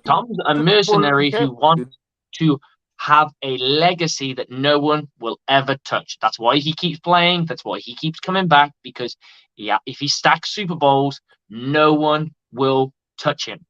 Tom's a mercenary who wants to have a legacy that no one will ever touch. That's why he keeps playing. That's why he keeps coming back, because if he stacks Super Bowls, no one will touch him.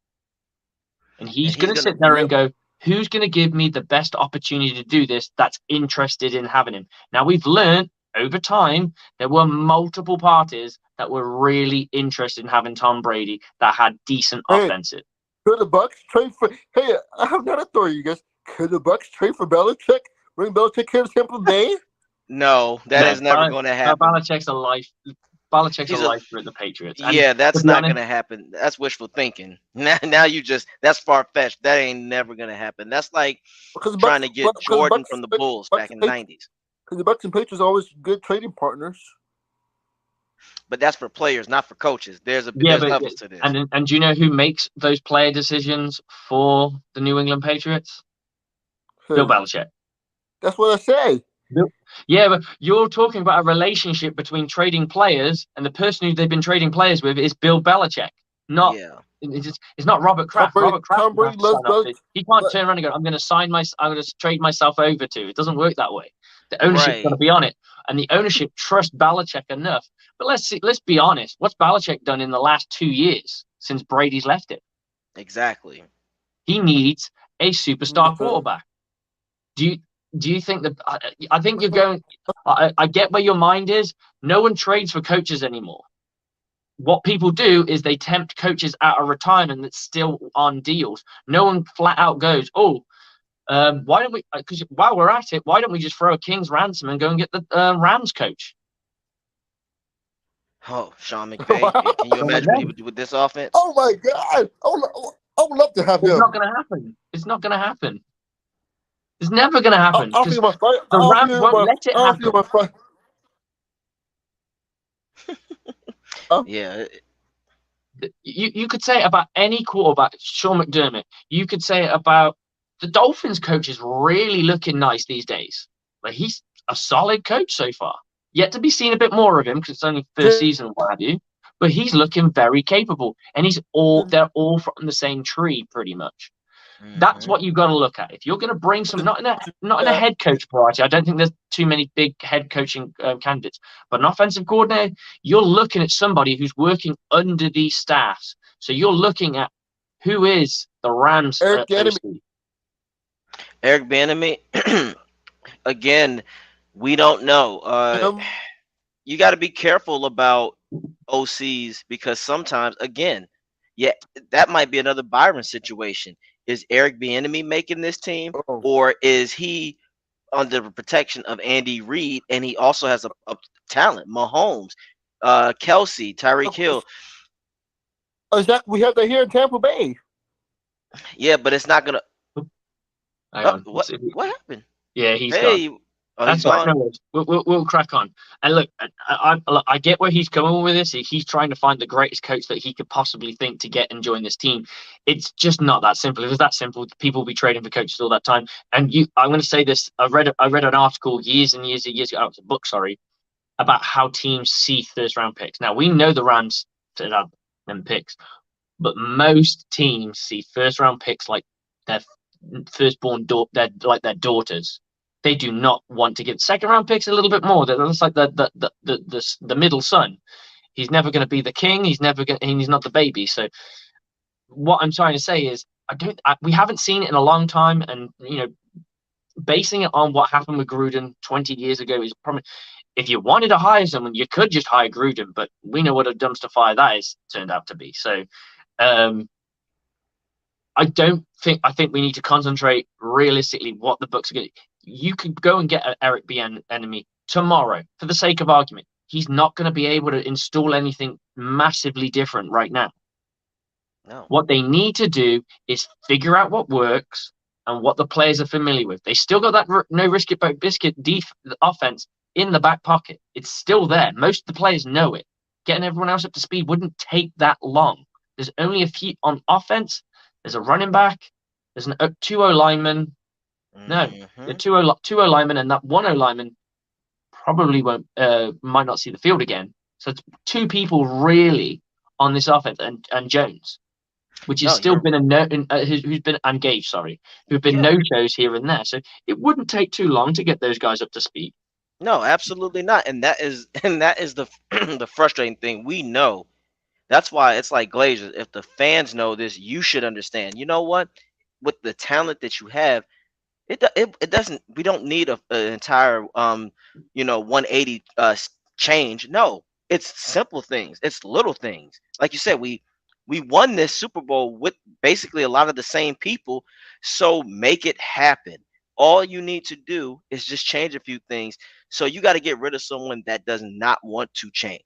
And he's going to sit there and go, who's going to give me the best opportunity to do this that's interested in having him? Now, we've learned over time there were multiple parties that were really interested in having Tom Brady that had decent offenses. Could the Bucs trade for? Hey, I have another story, you guys. Could the Bucs trade for Belichick? Bring Belichick here to Tampa Bay? No, that is never going to happen. Belichick's a lifer at the Patriots. And yeah, that's not going to happen. That's wishful thinking. Now that's far fetched. That ain't never going to happen. That's like trying to get Jordan from the Bulls back in the 90s. Because the Bucs and Patriots are always good trading partners. But that's for players, not for coaches. There's levels to this. And do you know who makes those player decisions for the New England Patriots? Bill Belichick. That's what I say. Yeah, but you're talking about a relationship between trading players, and the person who they've been trading players with is Bill Belichick. It's not Robert Kraft. Robert Kraft, he can't turn around and go, I'm going to trade myself over to. It doesn't work that way. The ownership's going to be on it, and the ownership trusts Belichick enough. But let's be honest. What's Belichick done in the last 2 years since Brady's left it? Exactly. He needs a superstar quarterback. Do you think that? I think you're going. I get where your mind is. No one trades for coaches anymore. What people do is they tempt coaches out of retirement that's still on deals. No one flat out goes, why don't we? Because while we're at it, why don't we just throw a king's ransom and go and get the Rams coach? Oh, Sean McVay. Wow. Can you imagine what he would do with this offense? Oh my God! I would love to have him. It's not going to happen. It's not going to happen. It's never going to happen. The Rams won't let it happen. Yeah. You could say it about any quarterback, Sean McDermott. You could say it about the Dolphins coach is really looking nice these days. Like, he's a solid coach so far. Yet to be seen a bit more of him because it's only first season and what have you. But he's looking very capable, and they're all from the same tree pretty much. Mm-hmm. That's what you've got to look at. If you're going to bring some, not in a head coach variety, I don't think there's too many big head coaching candidates, but an offensive coordinator, you're looking at somebody who's working under these staffs. So you're looking at who is the Rams. Eric Bieniemy. Again, we don't know. You got to be careful about OCs because sometimes, again, that might be another Byron situation. Is Eric Bieniemy making this team, or is he under the protection of Andy Reid, and he also has a talent, Mahomes, Kelsey, Tyreek Hill? Exactly. We have that here in Tampa Bay. Yeah, but it's not gonna. What happened? Yeah, he's gone. That's right. No, we'll crack on. And look, I get where he's coming with this. He's trying to find the greatest coach that he could possibly think to get and join this team. It's just not that simple. If it was that simple, people would be trading for coaches all that time. And I'm going to say this. I read an article years and years ago. It was a book, about how teams see first round picks. Now we know the Rams have them picks, but most teams see first round picks like their firstborn they're like their daughters. They do not want to give second round picks a little bit more. That's like the middle son. He's never going to be the king. He's not the baby. So what I'm trying to say is we haven't seen it in a long time. And, basing it on what happened with Gruden 20 years ago is probably, if you wanted to hire someone, you could just hire Gruden, but we know what a dumpster fire that is turned out to be. So, I think we need to concentrate realistically what the Bucs are going to. You could go and get an Eric Bieniemy tomorrow for the sake of argument. He's not going to be able to install anything massively different right now. No. What they need to do is figure out what works and what the players are familiar with. They still got that no risk it but biscuit offense in the back pocket. It's still there. Most of the players know it. Getting everyone else up to speed wouldn't take that long. There's only a few on offense. There's a running back. There's an 2-0 lineman. No, the 2-0 lineman, and that 1-0 lineman probably might not see the field again. So it's 2 people really on this offense, and Jones, which has still been who's been engaged. Sorry, who've been no shows here and there. So it wouldn't take too long to get those guys up to speed. No, absolutely not. And that is the the frustrating thing. We know. That's why it's like Glazers. If the fans know this, you should understand. You know what? With the talent that you have, it doesn't. We don't need an entire 180 change. No, it's simple things. It's little things. Like you said, we won this Super Bowl with basically a lot of the same people. So make it happen. All you need to do is just change a few things. So you got to get rid of someone that does not want to change,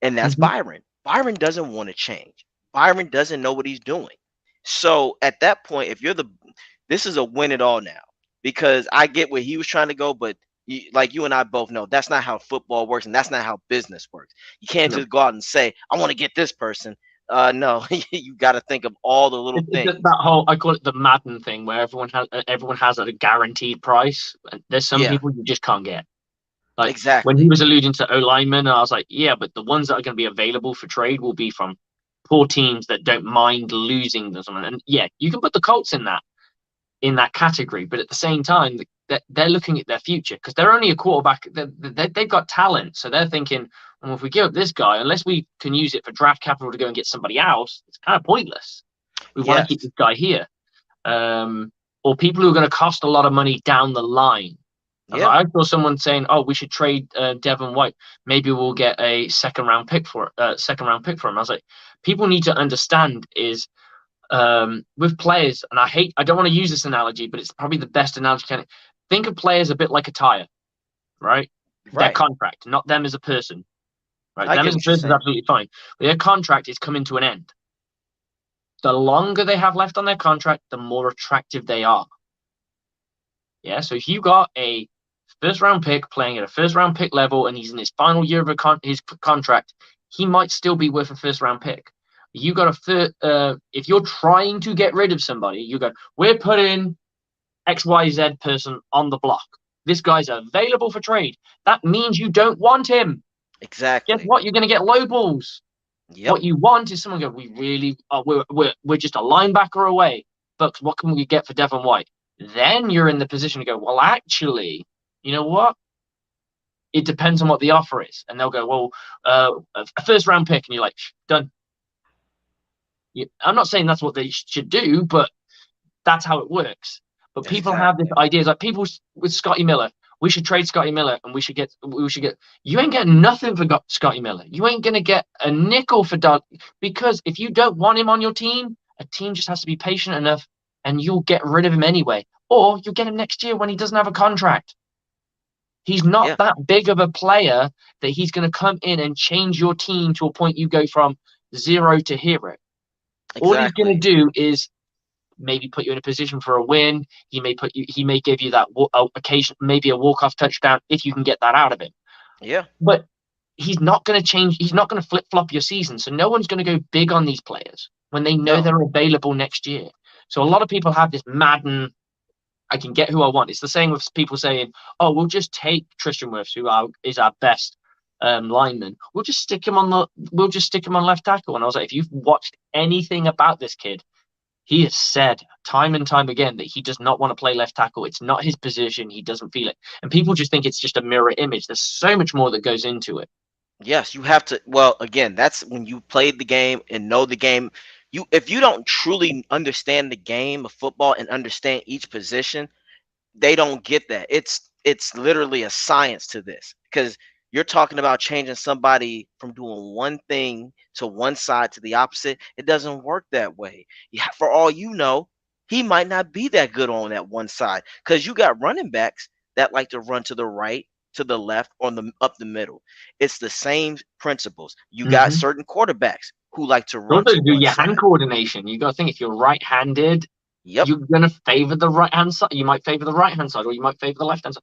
and that's Byron. Byron doesn't want to change. Byron doesn't know what he's doing. So at that point, this is a win it all now, because I get where he was trying to go, but like you and I both know, that's not how football works, and that's not how business works. You can't just go out and say, I want to get this person. No, you got to think of all the little things. That whole, I call it the Madden thing, where everyone has a guaranteed price. And there's some people you just can't get. Like exactly. When he was alluding to O-lineman, I was like, yeah, but the ones that are going to be available for trade will be from poor teams that don't mind losing them. And yeah, you can put the Colts in that category, but at the same time, they're looking at their future, because they're only a quarterback. They've got talent, so they're thinking, well, if we give up this guy, unless we can use it for draft capital to go and get somebody else, it's kind of pointless. We want to keep this guy here, or people who are going to cost a lot of money down the line. I saw someone saying, "Oh, we should trade Devin White. Maybe we'll get a second round pick for him." I was like, people need to understand is with players, and I don't want to use this analogy, but it's probably the best analogy. Think of players a bit like a tire, right? Their contract, not them as a person. Right? Them as a person is absolutely fine. But their contract is coming to an end. The longer they have left on their contract, the more attractive they are. Yeah. So if you got a first round pick playing at a first round pick level, and he's in his final year of his contract, he might still be worth a first round pick. You got if you're trying to get rid of somebody, you go, we're putting XYZ person on the block. This guy's available for trade. That means you don't want him. Exactly. Guess what? You're going to get low balls. Yep. What you want is someone go, we really are, we're just a linebacker away. Bucs, what can we get for Devin White? Then you're in the position to go, well, actually, you know what? It depends on what the offer is. And they'll go, well, a first round pick. And you're like, done. I'm not saying that's what they should do, but that's how it works. But people have this idea, like people with Scotty Miller. We should trade Scotty Miller, and we should get. You ain't getting nothing for Scotty Miller. You ain't gonna get a nickel for Doug, because if you don't want him on your team, a team just has to be patient enough, and you'll get rid of him anyway, or you'll get him next year when he doesn't have a contract. He's not that big of a player that he's going to come in and change your team to a point you go from 0 to hero. Exactly. All he's going to do is maybe put you in a position for a win. He may give you that occasion, maybe a walk-off touchdown if you can get that out of him. Yeah. But he's not going to change. He's not going to flip-flop your season. So no one's going to go big on these players when they know they're available next year. So a lot of people have this Madden, I can get who I want. It's the same with people saying, oh, we'll just take Tristan Wirfs, who is our best lineman. We'll just stick him on left tackle. And I was like, if you've watched anything about this kid, he has said time and time again that he does not want to play left tackle. It's not his position. He doesn't feel it. And people just think it's just a mirror image. There's so much more that goes into it. Yes, you have to. Well, again, that's when you played the game and know the game. If you don't truly understand the game of football and understand each position, they don't get that. It's literally a science to this, because you're talking about changing somebody from doing one thing to one side to the opposite. It doesn't work that way. For all you know, he might not be that good on that one side, because you got running backs that like to run to the right, to the left, or up the middle. It's the same principles. You got certain quarterbacks who like to run. Also, do your hand coordination. You got to think, if you're right-handed, Yep. You're going to favor the right hand side. You might favor the right hand side, or you might favor the left hand side.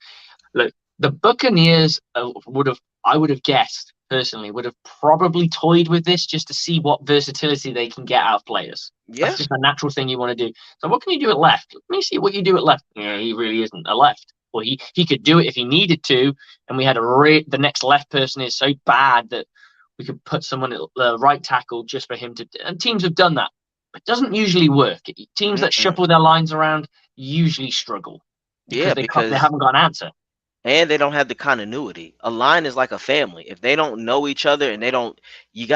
Look, the Buccaneers I would have guessed personally, would have probably toyed with this just to see what versatility they can get out of players. That's Yeah. just a natural thing you want to do. So what can you do at left? Let me see what you do at left. Yeah, he really isn't a left. Well, he could do it if he needed to, and we had the next left person is so bad that we could put someone at the right tackle just for him to. And teams have done that. It doesn't usually work. Teams that Mm-mm. shuffle their lines around usually struggle because Yeah, they because haven't got an answer. and they don't have the continuity. A line is like a family. If they don't know each other and they don't, you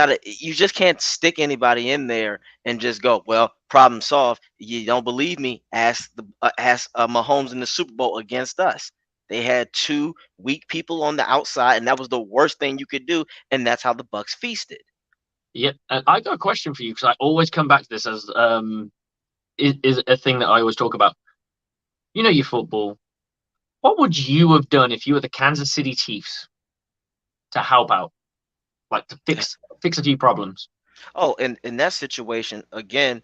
just can't stick anybody in there and just go, well, problem solved. You don't believe me? Ask Mahomes in the Super Bowl against us. They had two weak people on the outside, and that was the worst thing you could do, and that's how the Bucks feasted. Yeah, and I got a question for you because I always come back to this as is a thing that I always talk about. You know your football. What would you have done if you were the Kansas City Chiefs to help out, like to fix a few problems? Oh, and in that situation again,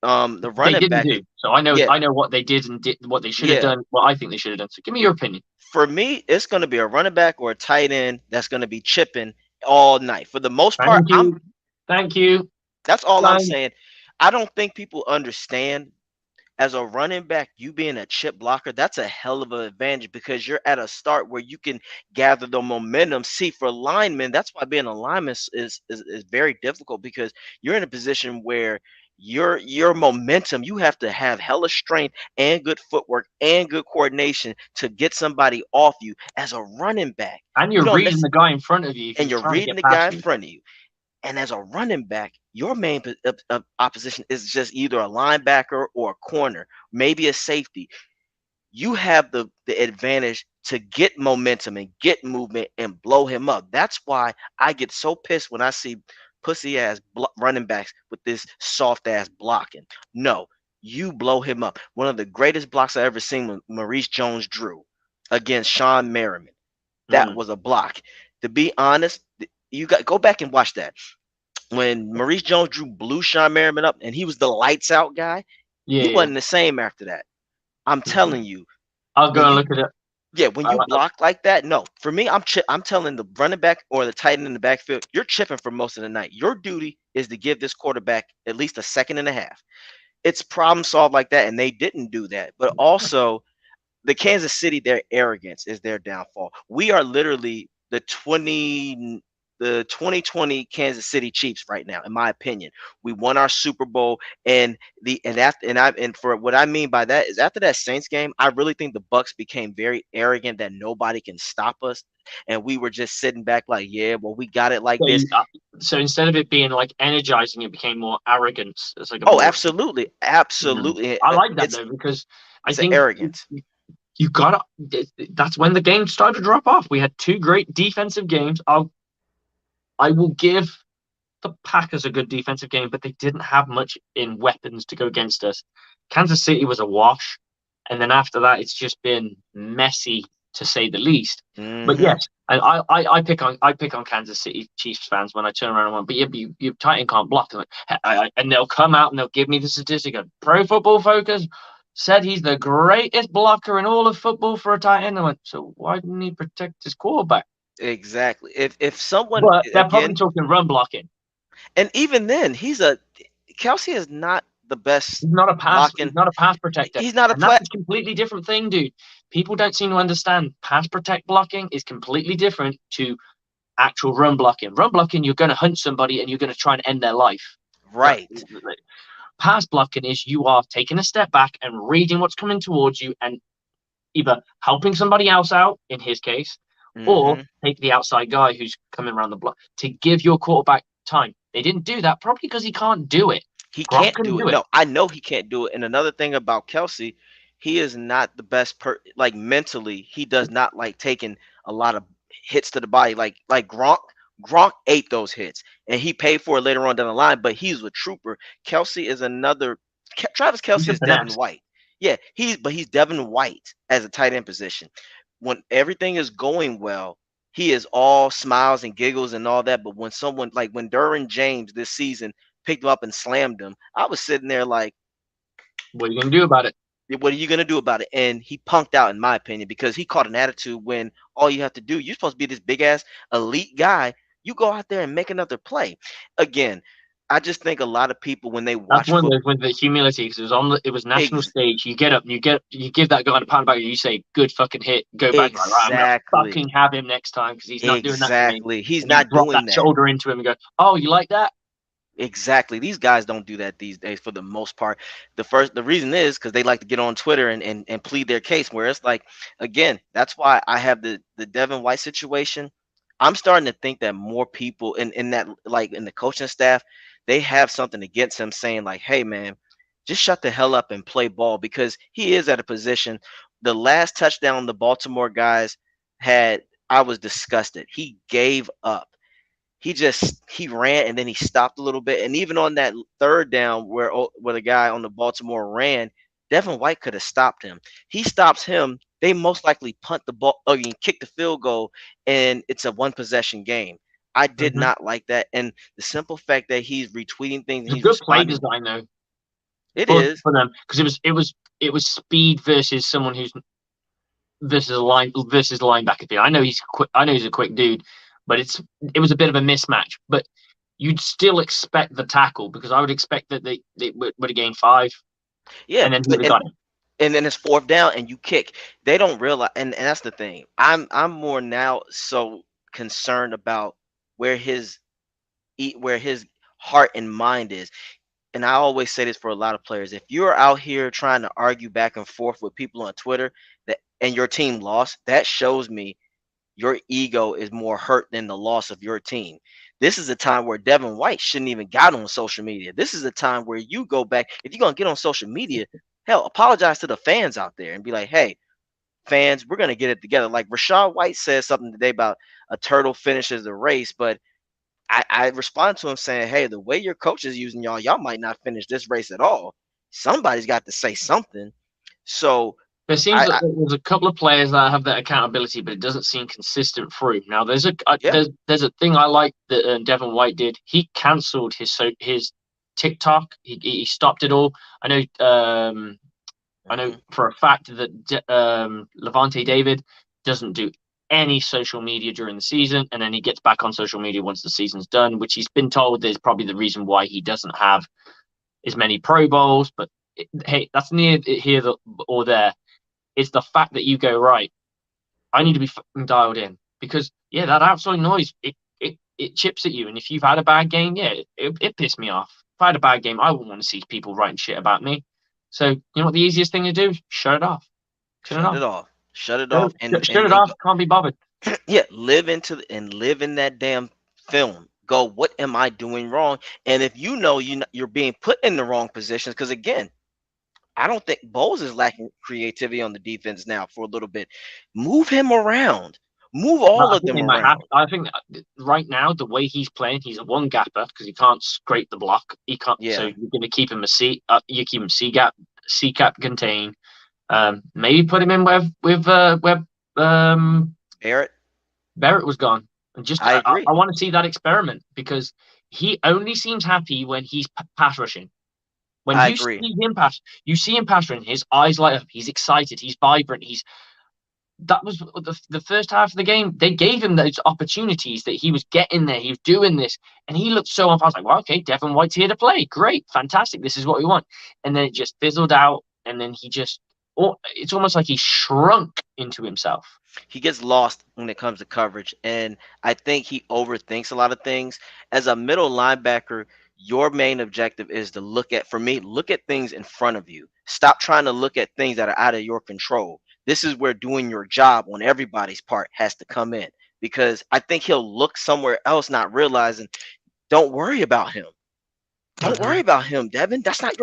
the They running didn't back, do. So yeah, I know what they did and did what they should have yeah. done. What I think they should have done. So give me your opinion. For me, it's going to be a running back or a tight end that's going to be chipping all night. For the most part, Thank you, thank you. that's all I'm Fine. saying. I don't think people understand as a running back, you being a chip blocker, that's a hell of an advantage because you're at a start where you can gather the momentum. See, for linemen, that's why being a lineman is very difficult because you're in a position where your momentum, you have to have hella strength and good footwork and good coordination to get somebody off you as a running back. And You you're don't reading necessarily, the guy in front of you if and he's you're trying to reading get the guy past in you. front of you. And as a running back, your main opposition is just either a linebacker or a corner, maybe a safety. You have the advantage to get momentum and get movement and blow him up. That's why I get so pissed when I see pussy ass running backs with this soft ass blocking. No, you blow him up. One of the greatest blocks I ever seen was Maurice Jones-Drew against Sean Merriman. That Mm. was a block. To be honest, you got go back and watch that when Maurice Jones-Drew blew Sean Merriman up and he was the lights out guy, Yeah, he yeah. wasn't the same after that. I'm Mhm. telling you, I'll go when and you look at it. yeah, when I, you I, block like that, no. For me, I'm telling the running back or the tight end in the backfield, you're chipping for most of the night. Your duty is to give this quarterback at least a second and a half. It's problem solved like that, and they didn't do that. But also, the Kansas City, their arrogance is their downfall. We are literally the 2020 Kansas City Chiefs right now, in my opinion. We won our Super Bowl, and for what I mean by that is after that Saints game, I really think the Bucs became very arrogant that nobody can stop us, and we were just sitting back like, yeah, well, we got it like so, this. so instead of it being like energizing, it became more arrogance. It's like a Oh, more. absolutely, Mhm. absolutely. I like that It's though because I it's an think arrogance. you got to. That's when the game started to drop off. We had two great defensive games. I will give the Packers a good defensive game, but they didn't have much in weapons to go against us. Kansas City was a wash, and then after that, it's just been messy to say the least. But Hmm. yes, and I pick on Kansas City Chiefs fans when I turn around and went, but yeah, you Titan can't block. And they'll come out and they'll give me the statistic. Pro Football Focus said he's the greatest blocker in all of football for a tight end. I went, so why didn't he protect his quarterback? Exactly. If someone But they're probably again, talking run blocking. and even then, Kelsey is not the best He's blocking. not a pass protector. He's not a And that's plat. a completely different thing, dude. People don't seem to understand pass protect blocking is completely different to actual run blocking. Run blocking, you're going to hunt somebody and you're going to try and end their life. That, Right. pass blocking is you are taking a step back and reading what's coming towards you and either helping somebody else out, in his case, or Hmm. take the outside guy who's coming around the block to give your quarterback time. They didn't do that probably because he can't do it. He Gronk can't couldn't do it. do it. No, I know he can't do it. And another thing about Kelsey, he is not the best like mentally. He does not like taking a lot of hits to the body. Like Gronk. Gronk ate those hits, and he paid for it later on down the line. But he's a trooper. Kelsey is another. Travis He's Kelsey a is Devin finesse. White. Yeah, he's Devin White as a tight end position. When everything is going well, he is all smiles and giggles and all that. But when someone like when Derwin James this season picked him up and slammed him, I was sitting there like, What are you gonna do about it? What are you gonna do about it? And he punked out, in my opinion, because he caught an attitude when all you have to do, you're supposed to be this big ass elite guy. You go out there and make another play. Again, I just think a lot of people when they That's watch one of football, those with the humility because it was national ex- stage. You get up, and you give that guy a pound back, you say, "Good fucking hit." Go back, like, right, I'm gonna exactly, fucking have him next time because he's not doing that to me. exactly. He's And you not drop that doing that. shoulder into him and go, "Oh, you like that?" Exactly. These guys don't do that these days for the most part. The reason is because they like to get on Twitter and plead their case. Where it's like, again, that's why I have the Devin White situation. I'm starting to think that more people in that, like in the coaching staff, they have something against him, saying like, hey man, just shut the hell up and play ball, because he is at a position. The last touchdown the Baltimore guys had, I was disgusted. He gave up. He ran and then he stopped a little bit. And even on that third down where the guy on the Baltimore ran, Devin White could have stopped him. He stops him, they most likely punt the ball, or you can kick the field goal, and it's a one possession game. I did Mm-hmm. not like that. And the simple fact that he's retweeting things and It's a he's good play responding, design though it is. for them because it was speed versus someone who's versus a linebacker thing. I know he's quick. I know he's a quick dude, but it was a bit of a mismatch. But you'd still expect the tackle because I would expect that they would have gained 5, Yeah, and then he would have got it. and then it's fourth down and you kick. They don't realize, and that's the thing. I'm more now so concerned about where his where his heart and mind is. And I always say this for a lot of players: if you're out here trying to argue back and forth with people on Twitter that and your team lost, that shows me your ego is more hurt than the loss of your team. This is a time where Devin White shouldn't even got on social media. This is a time where you go back, if you're gonna get on social media, hell, apologize to the fans out there and be like, hey, fans, we're gonna get it together. Like Rashad White said something today about a turtle finishes the race, but I respond to him saying, hey, the way your coach is using y'all, y'all might not finish this race at all. Somebody's got to say something. So There seems I, that I there's a couple of players that have that accountability, but it doesn't seem consistent through. Now, yeah. there's a thing I like that Devin White did. He cancelled his TikTok. He stopped it all. I know Mhm. for a fact that Levante David doesn't do any social media during the season, and then he gets back on social media once the season's done, which he's been told is probably the reason why he doesn't have as many Pro Bowls. But hey, that's near here or there. It's the fact that you go, right, I need to be dialed in because yeah, that outside noise it chips at you, and if you've had a bad game, yeah, it pissed me off. If I had a bad game, I wouldn't want to see people writing shit about me. So you know what the easiest thing to do? Shut it off. Turn it Shut off. it off. Shut it Shut, off and shut and it and off. Can't be bothered. yeah, live into and live in that damn film. Go, what am I doing wrong? And if you know you're being put in the wrong positions, because again, I don't think Bowles is lacking creativity on the defense now for a little bit. Move him around. Move No, all I of think them they might have. around. I think right now the way he's playing, he's a one gapper because he can't scrape the block. He can't. So Yeah, you're going to keep him a C. You keep him C gap contain. Maybe put him in where Barrett, Barrett was gone, and just I agree. I want to see that experiment because he only seems happy when he's pass rushing. When I agree. you see him pass rushing. His eyes light up. He's excited. He's vibrant. That was the first half of the game. They gave him those opportunities that he was getting there. He was doing this, and he looked so on fire. I was like, well, okay, Devin White's here to play. Great, fantastic. This is what we want. And then it just fizzled out, and then it's almost like he shrunk into himself. He gets lost when it comes to coverage, and I think he overthinks a lot of things. As a middle linebacker, your main objective is to for me, look at things in front of you. Stop trying to look at things that are out of your control. This is where doing your job on everybody's part has to come in, because I think he'll look somewhere else, not realizing, don't worry about him. Don't Mm-hmm. worry about him, Devin. That's not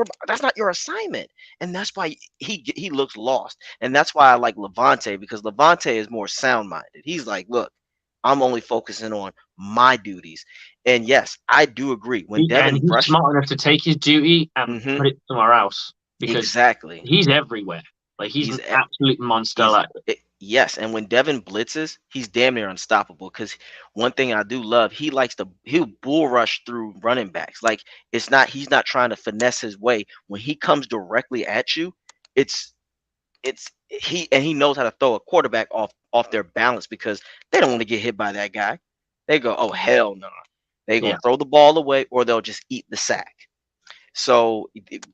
your assignment. And that's why he looks lost. And that's why I like Levante, because Levante is more sound-minded. He's like, look, I'm only focusing on my duties. And yes, I do agree. When And Devin he's rushed, smart enough to take his duty and hmm put it somewhere else because exactly. he's everywhere. Like he's He's an absolute monster. he's Like Yes, and when Devin blitzes, he's damn near unstoppable. Because one thing I do love, he'll bull rush through running backs. Like he's not trying to finesse his way. When he comes directly at you, it's he knows how to throw a quarterback off their balance because they don't want to get hit by that guy. They go, oh hell no, they Yeah, gonna throw the ball away or they'll just eat the sack. So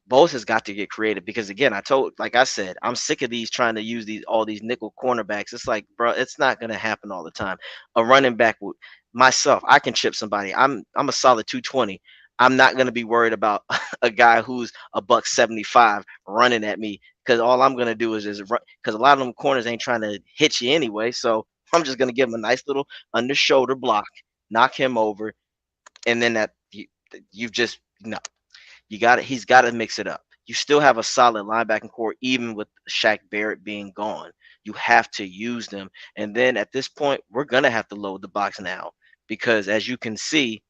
Bose has got to get creative because again, like I said, I'm sick of these trying to use all these nickel cornerbacks. It's like, bro, it's not gonna happen all the time. A running back would myself, I can chip somebody. I'm a solid 220. I'm not gonna be worried about a guy who's a buck 75 running at me because all I'm gonna do is just run because a lot of them corners ain't trying to hit you anyway. So I'm just gonna give him a nice little under shoulder block, knock him over, and then you've just no. He's got to mix it up. You still have a solid linebacking core, even with Shaq Barrett being gone. You have to use them. And then at this point, we're gonna have to load the box now because as you can see,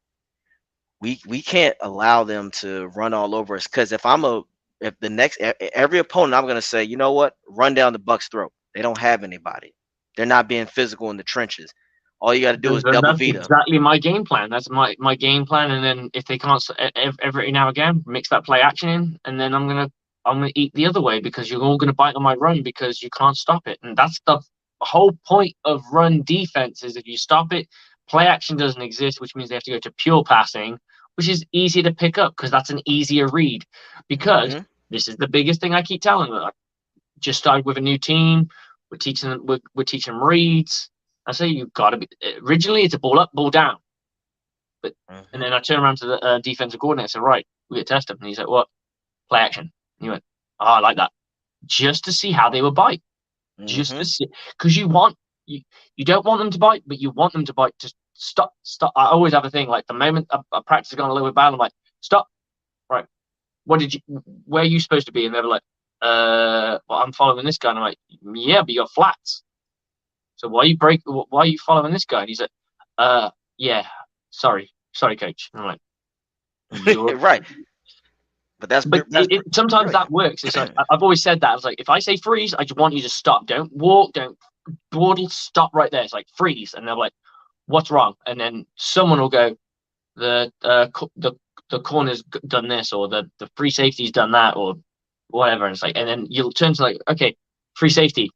we can't allow them to run all over us. Because if the next every opponent, I'm gonna say, you know what, run down the Bucks' throat. They don't have anybody. They're not being physical in the trenches. All you got to do is double that's V them. exactly my game plan. That's my game plan. And then if they can't every now and again mix that play action in, and then I'm gonna eat the other way because you're all gonna bite on my run because you can't stop it. And that's the whole point of run defense is if you stop it, play action doesn't exist, which means they have to go to pure passing, which is easier to pick up because that's an easier read. Because Hmm. this is the biggest thing I keep telling them. I just started with a new team. We're teaching them reads. I say you've got to be. Originally, it's a ball up, ball down. But and Hmm. then I turn around to the defensive coordinator and said, right, we get test him. And he's like, what? Play action. And he went, oh, I like that. Just to see how they would bite. Just to Hmm. see, because you don't want them to bite, but you want them to bite. Just stop. I always have a thing like the moment a practice has gone a little bit bad, I'm like, stop. Right, where are you supposed to be? And they were like, well, I'm following this guy. And I'm like, yeah, but you're flats. So why are you following this guy? And he's like, yeah, sorry, coach. And I'm like, you're, Right. But but sometimes that brilliant. works. It's like, I've always said that. I was like, if I say freeze, I just want you to stop. Don't walk, don't dawdle, stop right there. It's like freeze. And they're like, what's wrong? And then someone will go, the corner's done this, or the free safety's done that, or whatever. And it's like, and then you'll turn to like, okay, free safety.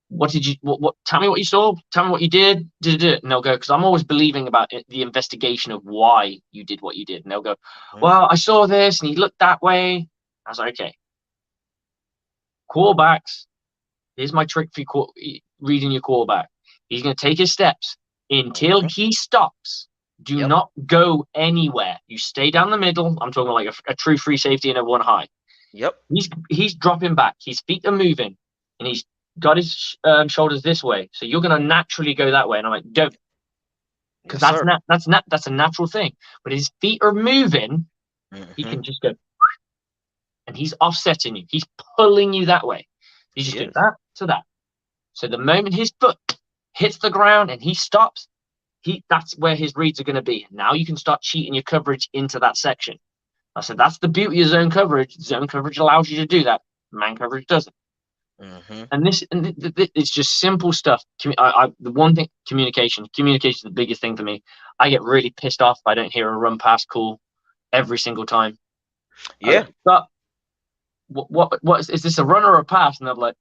What did you? What? Tell me what you saw. Tell me what you did. Did it? And they'll go because I'm always believing about the investigation of why you did what you did. And they'll go, Mhm. well, I saw this and he looked that way. I was like, okay, quarterbacks. Here's my trick for reading your quarterback. He's going to take his steps until Mhm. he stops. Do Yep. not go anywhere. You stay down the middle. I'm talking like a true free safety and a one high. Yep. He's dropping back. His feet are moving, and he's got his shoulders this way. So you're going to naturally go that way. And I'm like, don't, because Yes, sir. that's a natural thing. But his feet are moving. He Hmm. can just go, and he's offsetting you. He's pulling you that way. You just He do is. that to that. So the moment his foot hits the ground and he stops, that's where his reads are going to be. Now you can start cheating your coverage into that section. I said that's the beauty of zone coverage. Zone coverage allows you to do that. Man coverage doesn't. Hmm. It's just simple stuff. The one thing, communication is the biggest thing for me. I get really pissed off if I don't hear a run pass call every single time. I Yeah. go, stop. What is this, a run or a pass? And they're like,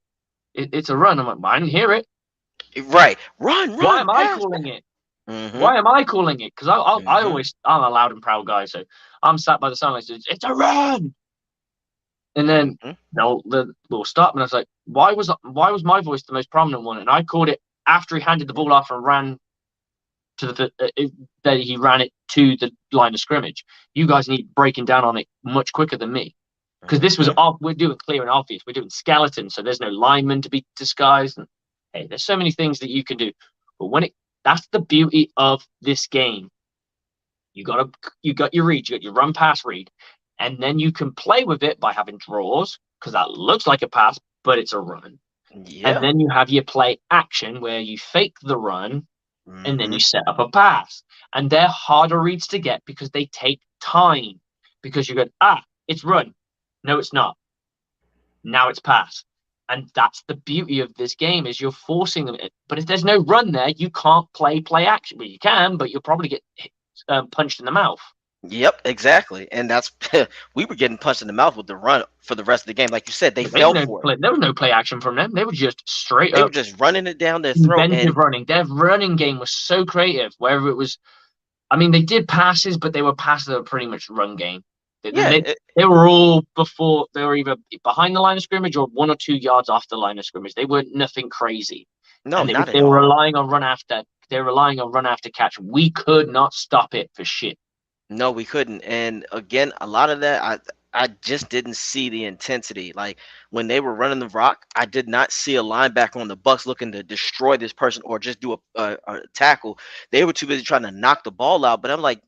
it's a run. I'm like, I didn't hear it. Right. Run. Why Run. am I Pass. calling it? Hmm. Why am I calling it? Because Hmm. I'm a loud and proud guy, so I'm sat by the sideline. It's a run, and then Hmm. they'll stop, and I was like, why was my voice the most prominent one? And I called it after he handed the ball off and ran to that he ran it to the line of scrimmage. You guys need breaking down on it much quicker than me because this was Hmm. off. We're doing clear and obvious. We're doing skeleton, so there's no lineman to be disguised. And hey, there's so many things that you can do, but that's the beauty of this game. You got your read, you got your run pass read, and then you can play with it by having draws because that looks like a pass, but it's a run. And Yeah. then you have your play action where you fake the run and then you Hmm. set up a pass. And they're harder reads to get because they take time. Because you go, it's run. No, it's not. Now it's pass. And that's the beauty of this game, is you're forcing them. But if there's no run there, you can't play action. Well, you can, but you'll probably get punched in the mouth. Yep, exactly. And that's we were getting punched in the mouth with the run for the rest of the game. Like you said, they fell for it. There was no play action from them. They were just straight They up were just running it down their throat. inventive running. Their running game was so creative. Wherever it was, I mean, they did passes, but they were passes that were pretty much run game. They were all before. They were either behind the line of scrimmage or 1 or 2 yards off the line of scrimmage. They weren't nothing crazy. No, and not they at were all. relying on run after. They're relying on run after catch. We could not stop it for shit. No, we couldn't. And again, a lot of that, I just didn't see the intensity. Like when they were running the rock, I did not see a linebacker on the Bucs looking to destroy this person or just do a tackle. They were too busy trying to knock the ball out. But I'm like,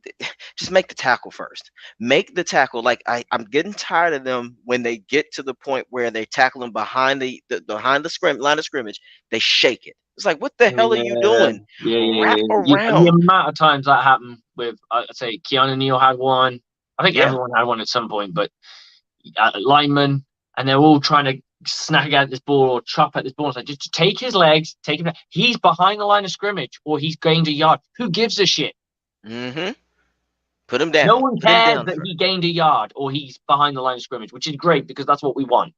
just make the tackle first. Make the tackle. Like I'm getting tired of them when they get to the point where they tackle them behind the line of scrimmage. They shake it. It's like, what the hell are you doing? Wrap The around. amount of times that happened with, I'd say, Keanu Neal had one. I think Yeah. everyone had one at some point, but linemen, and they're all trying to snag at this ball or chop at this ball. It's like, just take his legs, take him. He's behind the line of scrimmage or he's gained a yard. Who gives a shit? Mm-hmm. Put him down. No one Put him cares down that first. he gained a yard or he's behind the line of scrimmage, which is great because that's what we want.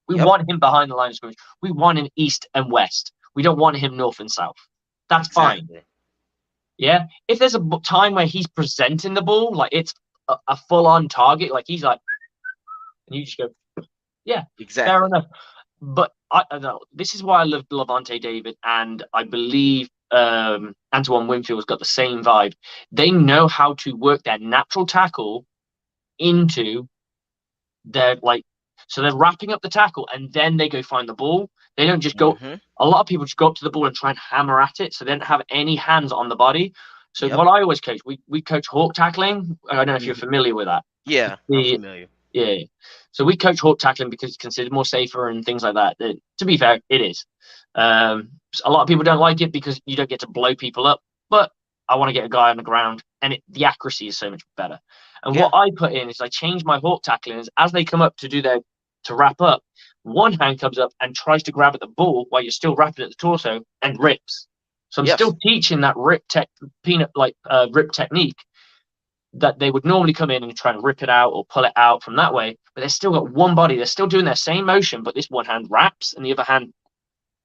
We Yep. want him behind the line of scrimmage. We want him east and west. We don't want him north and south. That's fine. Exactly. Yeah. If there's a time where he's presenting the ball, like it's a full-on target, like he's like, and you just go, yeah, Exactly. fair enough. But I don't know. This is why I love Levante David, and I believe Antoine Winfield's got the same vibe. They know how to work their natural tackle into their so they're wrapping up the tackle and then they go find the ball. They don't just go. Mm-hmm. A lot of people just go up to the ball and try and hammer at it, so they don't have any hands on the body. So Yep. what I always coach, we coach hawk tackling. I don't know if you're familiar with that. Yeah, I'm familiar. Yeah. So we coach hawk tackling because it's considered more safer and things like that. To be fair, it is. A lot of people don't like it because you don't get to blow people up, but I want to get a guy on the ground, and the accuracy is so much better. And what I put in is I change my hawk tackling as they come up to wrap up. One hand comes up and tries to grab at the ball while you're still wrapping at the torso and rips. So I'm still teaching that rip technique that they would normally come in and try and rip it out or pull it out from that way, but they've still got one body. They're still doing their same motion, but this one hand wraps and the other hand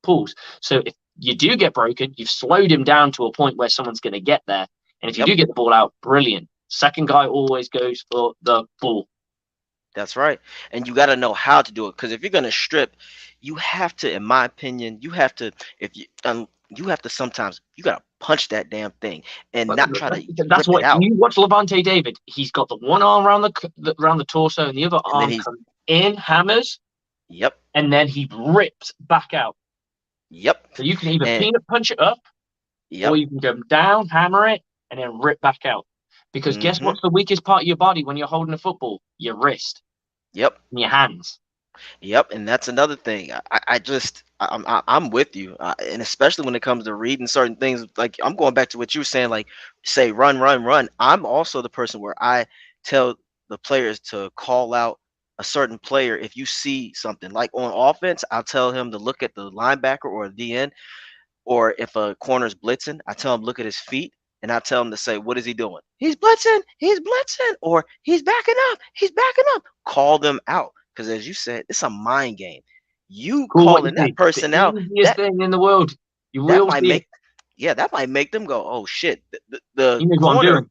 pulls. So if you do get broken, you've slowed him down to a point where someone's going to get there. And if you do get the ball out, brilliant. Second guy always goes for the ball. That's right. And you got to know how to do it, because if you're going to strip, you have to, in my opinion, you have to sometimes you got to punch that damn thing and not try to That's rip what it out. you watch Levante David. He's got the one arm around the torso and the other arm comes in, hammers. Yep. And then he rips back out. Yep. So you can either peanut punch it up, or you can go down, hammer it, and then rip back out. Because guess what's the weakest part of your body when you're holding a football? Your wrist. Yep. And your hands. Yep. And that's another thing. I'm with you, and especially when it comes to reading certain things. Like I'm going back to what you were saying. Like say run, run, run. I'm also the person where I tell the players to call out a certain player if you see something. Like on offense, I'll tell him to look at the linebacker or the DN, or if a corner's blitzing, I tell him look at his feet. And I tell him to say, what is he doing? He's blitzing, or he's backing up. Call them out. Because as you said, it's a mind game. You calling that person out. The easiest thing in the world. That might make them go, oh shit. The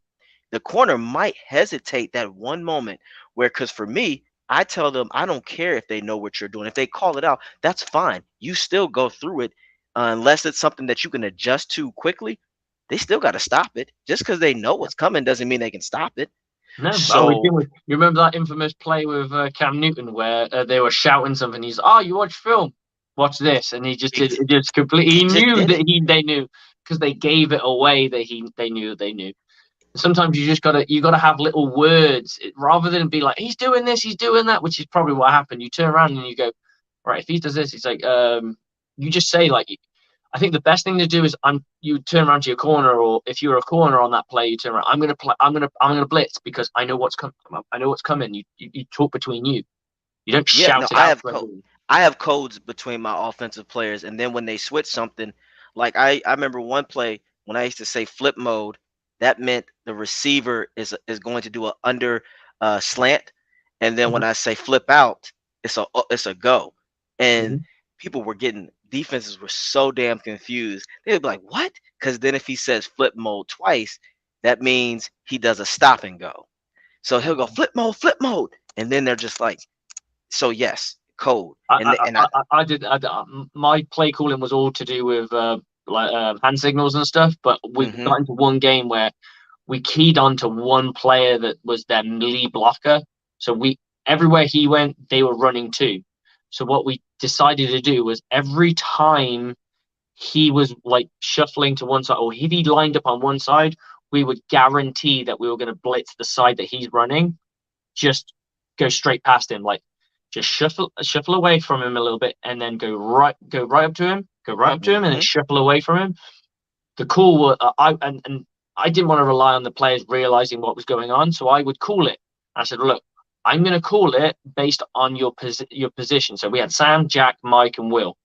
corner might hesitate that one moment where, because for me, I tell them I don't care if they know what you're doing. If they call it out, that's fine. You still go through it unless it's something that you can adjust to quickly. They still got to stop it. Just because they know what's coming doesn't mean they can stop it. No, you remember that infamous play with Cam Newton where they were shouting something? He's, you watch film, watch this, and he just did it. Just completely. He knew that they knew because they gave it away that they knew. Sometimes you gotta have little words rather than be like he's doing this, he's doing that, which is probably what happened. You turn around and you go, right, if he does this, it's like you just say like. I think the best thing to do is you turn around to your corner, or if you're a corner on that play, you turn around. I'm gonna blitz because I know what's coming. I know what's coming. You talk between you. You don't shout it out. I have codes between my offensive players, and then when they switch something, like I remember one play when I used to say flip mode, that meant the receiver is going to do a under slant, and then when Mhm, I say flip out, it's a go, and mhm. people were getting defenses were so damn confused. They'd be like, "What?" Because then if he says flip mode twice, that means he does a stop and go. So he'll go flip mode, and then they're just like, so yes, code. I did. My play calling was all to do with hand signals and stuff. But we Mhm, got into one game where we keyed on to one player that was their lead blocker. So we everywhere he went, they were running too. So what we decided to do was every time he was like shuffling to one side, or if he lined up on one side, we would guarantee that we were going to blitz the side that he's running. Just go straight past him, like just shuffle away from him a little bit, and then go right up to him, and then mhm, shuffle away from him. The call was and I didn't want to rely on the players realizing what was going on, so I would call it. I said, look, I'm going to call it based on your position. So we had Sam, Jack, Mike, and Will.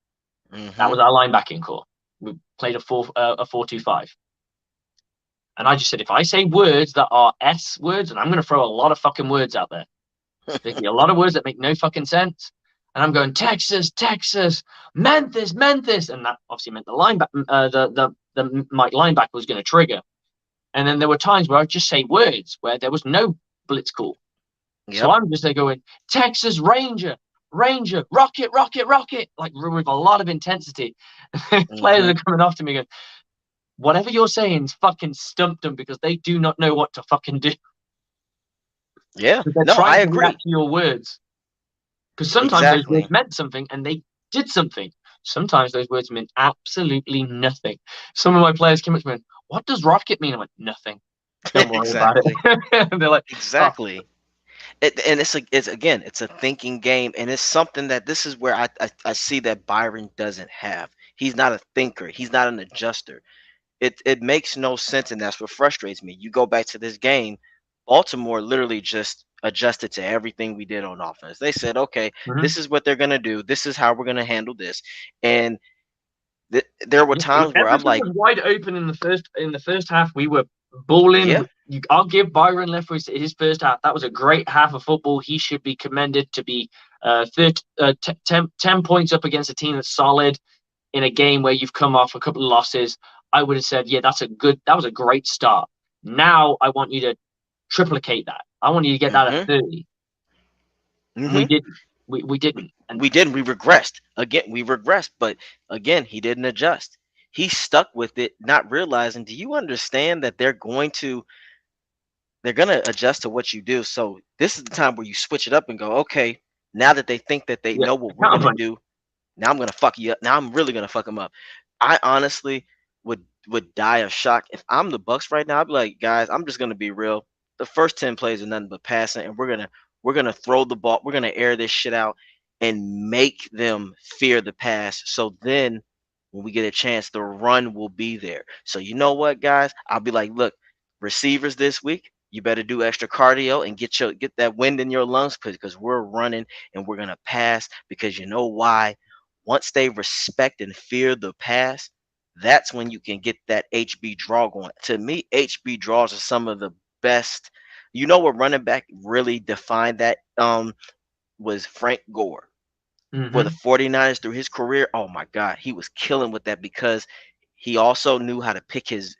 That mhm. was our linebacking core. We played a 4-2-5. And I just said, if I say words that are S words, and I'm going to throw a lot of fucking words out there, there's gonna be a lot of words that make no fucking sense. And I'm going Texas, Texas, Memphis, Memphis, and that obviously meant the linebacker, the Mike linebacker was going to trigger. And then there were times where I'd just say words where there was no blitz call. So Yep. I'm just there going Texas Ranger, Ranger, Rocket, Rocket, Rocket, like with a lot of intensity. Players Mhm. are coming after me going, whatever you're saying fucking stumped them because they do not know what to fucking do. Yeah. Because they're No, I trying to react agree. to your words. Because sometimes those words Exactly. meant something and they did something. Sometimes those words meant absolutely nothing. Some of my players came up to me and, what does rocket mean? I went, nothing. Don't worry about Exactly. it. And they're like, oh, Exactly. And it's again, it's a thinking game, and it's something that this is where I see that Byron doesn't have. He's not a thinker. He's not an adjuster. It makes no sense, and that's what frustrates me. You go back to this game, Baltimore literally just adjusted to everything we did on offense. They said, okay, mhm. this is what they're gonna do. This is how we're gonna handle this. And there were Yeah, times where I'm everything like, was wide open in the first half. We were balling. yeah, I'll give Byron Leftwich his first half. That was a great half of football. He should be commended to be 10 points up against a team that's solid in a game where you've come off a couple of losses. I would have said, yeah, that was a great start. Now I want you to triplicate that. I want you to get that at mm-hmm, 30. We mm-hmm. didn't. We didn't. And We didn't. We regressed again. We regressed, but again, he didn't adjust. He stuck with it, not realizing. Do you understand that they're gonna adjust to what you do? So this is the time where you switch it up and go, okay. Now that they think that they yeah, know what we're gonna counterpunch. do, now I'm gonna fuck you up. Now I'm really gonna fuck them up. I honestly would die of shock if I'm the Bucks right now. I'd be like, guys, I'm just gonna be real. The first 10 plays are nothing but passing, and we're gonna throw the ball. We're gonna air this shit out and make them fear the pass. So then, when we get a chance, the run will be there. So you know what, guys? I'll be like, look, receivers this week. You better do extra cardio and get that wind in your lungs because we're running and we're gonna pass because you know why? Once they respect and fear the pass, that's when you can get that HB draw going. To me, HB draws are some of the best. You know what running back really defined that was Frank Gore for the Mm-hmm. 49ers through his career. Oh my God, he was killing with that because he also knew how to pick his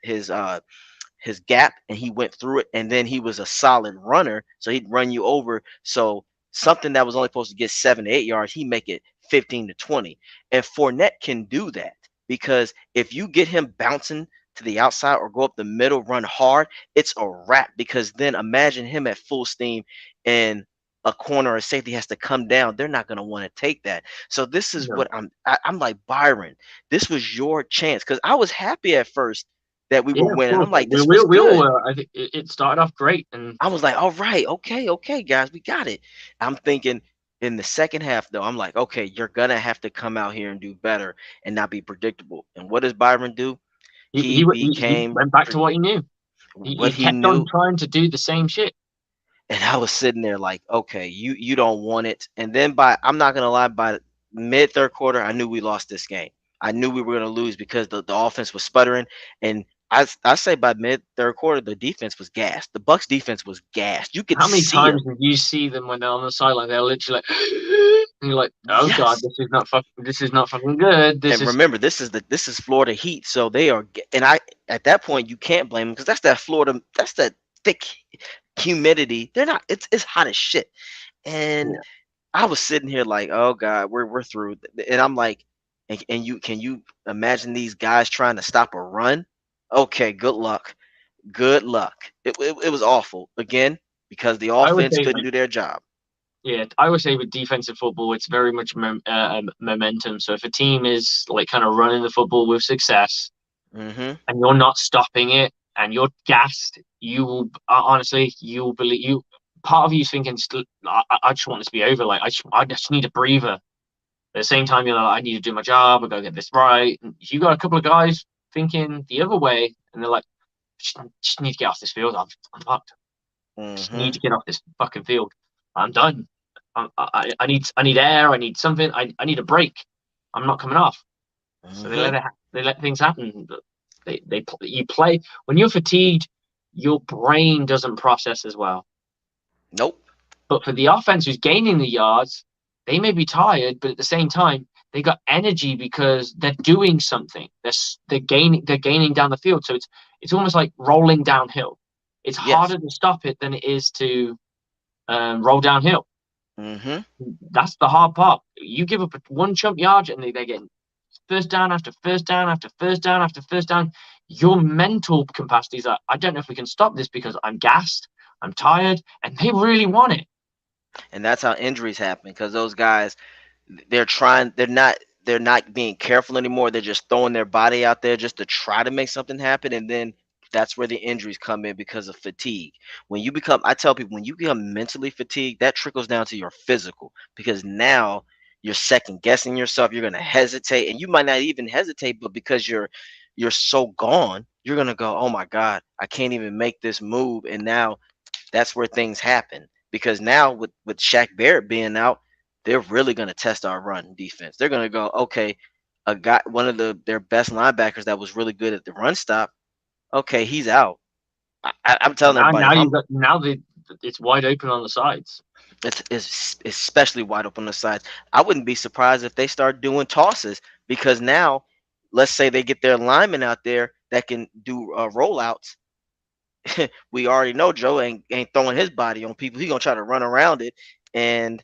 gap and he went through it, and then he was a solid runner, so he'd run you over. So something that was only supposed to get 7 to 8 yards, he make it 15 to 20. And Fournette can do that because if you get him bouncing to the outside or go up the middle, run hard, it's a wrap. Because then imagine him at full steam and a corner or safety has to come down. They're not going to want to take that. So this is No. what I'm like, Byron, this was your chance because I was happy at first that we were Yeah, of winning. course. I'm like, We this we was we all good. were. I think it started off great, and I was like, all right, okay, okay, guys, we got it. I'm thinking in the second half, though, I'm like, okay, you're gonna have to come out here and do better and not be predictable. And what does Byron do? he He he he became went back to what he knew. He what he kept on knew, trying to do the same shit. and I was sitting there like, okay, you don't want it. And then I'm not gonna lie, by mid third quarter, I knew we lost this game. I knew we were going to lose because the offense was sputtering. And I say by mid third quarter, the defense was gassed. The Bucks defense was gassed. You could How many see times them. did you see them when they're on the sideline? They're literally like, and you're like, oh god, Yes. this is not fucking good. This And is remember, this is Florida Heat, so they are. And I at that point you can't blame them because that's that Florida. That's that thick humidity. They're not. It's hot as shit. And yeah. I was sitting here like, oh God, we're through. And I'm like, and you can you imagine these guys trying to stop a run? Okay, good luck. Good luck. It was awful again because the I would offense say couldn't do their job. Yeah, I would say with defensive football, it's very much momentum. So if a team is like kind of running the football with success, Hmm. and you're not stopping it, and you're gassed, you will honestly, you will believe you. Part of you's thinking, I just want this to be over. Like I just need a breather. At the same time, you're like, I need to do my job. I gotta get this right. And if you got a couple of guys thinking the other way, and they're like, just need to get off this field. I'm fucked. Just need Hmm. to get off this fucking field. I'm done. I need air. I need something. I need a break. I'm not coming off. So Hmm. they let things happen. You play when you're fatigued. Your brain doesn't process as well. Nope. But for the offense who's gaining the yards, they may be tired, but at the same time they got energy because they're doing something. They're gaining down the field. So it's almost like rolling downhill. It's Yes. harder to stop it than it is to roll downhill. Hmm. That's the hard part. You give up one chunk yard and they're getting first down after first down after first down after first down. Your mental capacity is like, I don't know if we can stop this because I'm gassed, I'm tired, and they really want it. And that's how injuries happen because those guys they're trying they're not being careful anymore. They're just throwing their body out there just to try to make something happen, and then that's where the injuries come in because of fatigue. When you become I tell people when you become mentally fatigued, that trickles down to your physical because now you're second guessing yourself. You're going to hesitate, and you might not even hesitate, but because you're so gone, you're going to go, oh my god, I can't even make this move. And now that's where things happen because now with Shaq Barrett being out, they're really going to test our run defense. They're going to go, okay, a guy, one of their best linebackers that was really good at the run stop, okay, he's out. I'm telling everybody, Now if I'm, you've got it's wide open on the sides. it's especially wide open on the sides. I wouldn't be surprised if they start doing tosses because now, let's say they get their lineman out there that can do rollouts. We already know Joe ain't throwing his body on people. He gonna try to run around it, and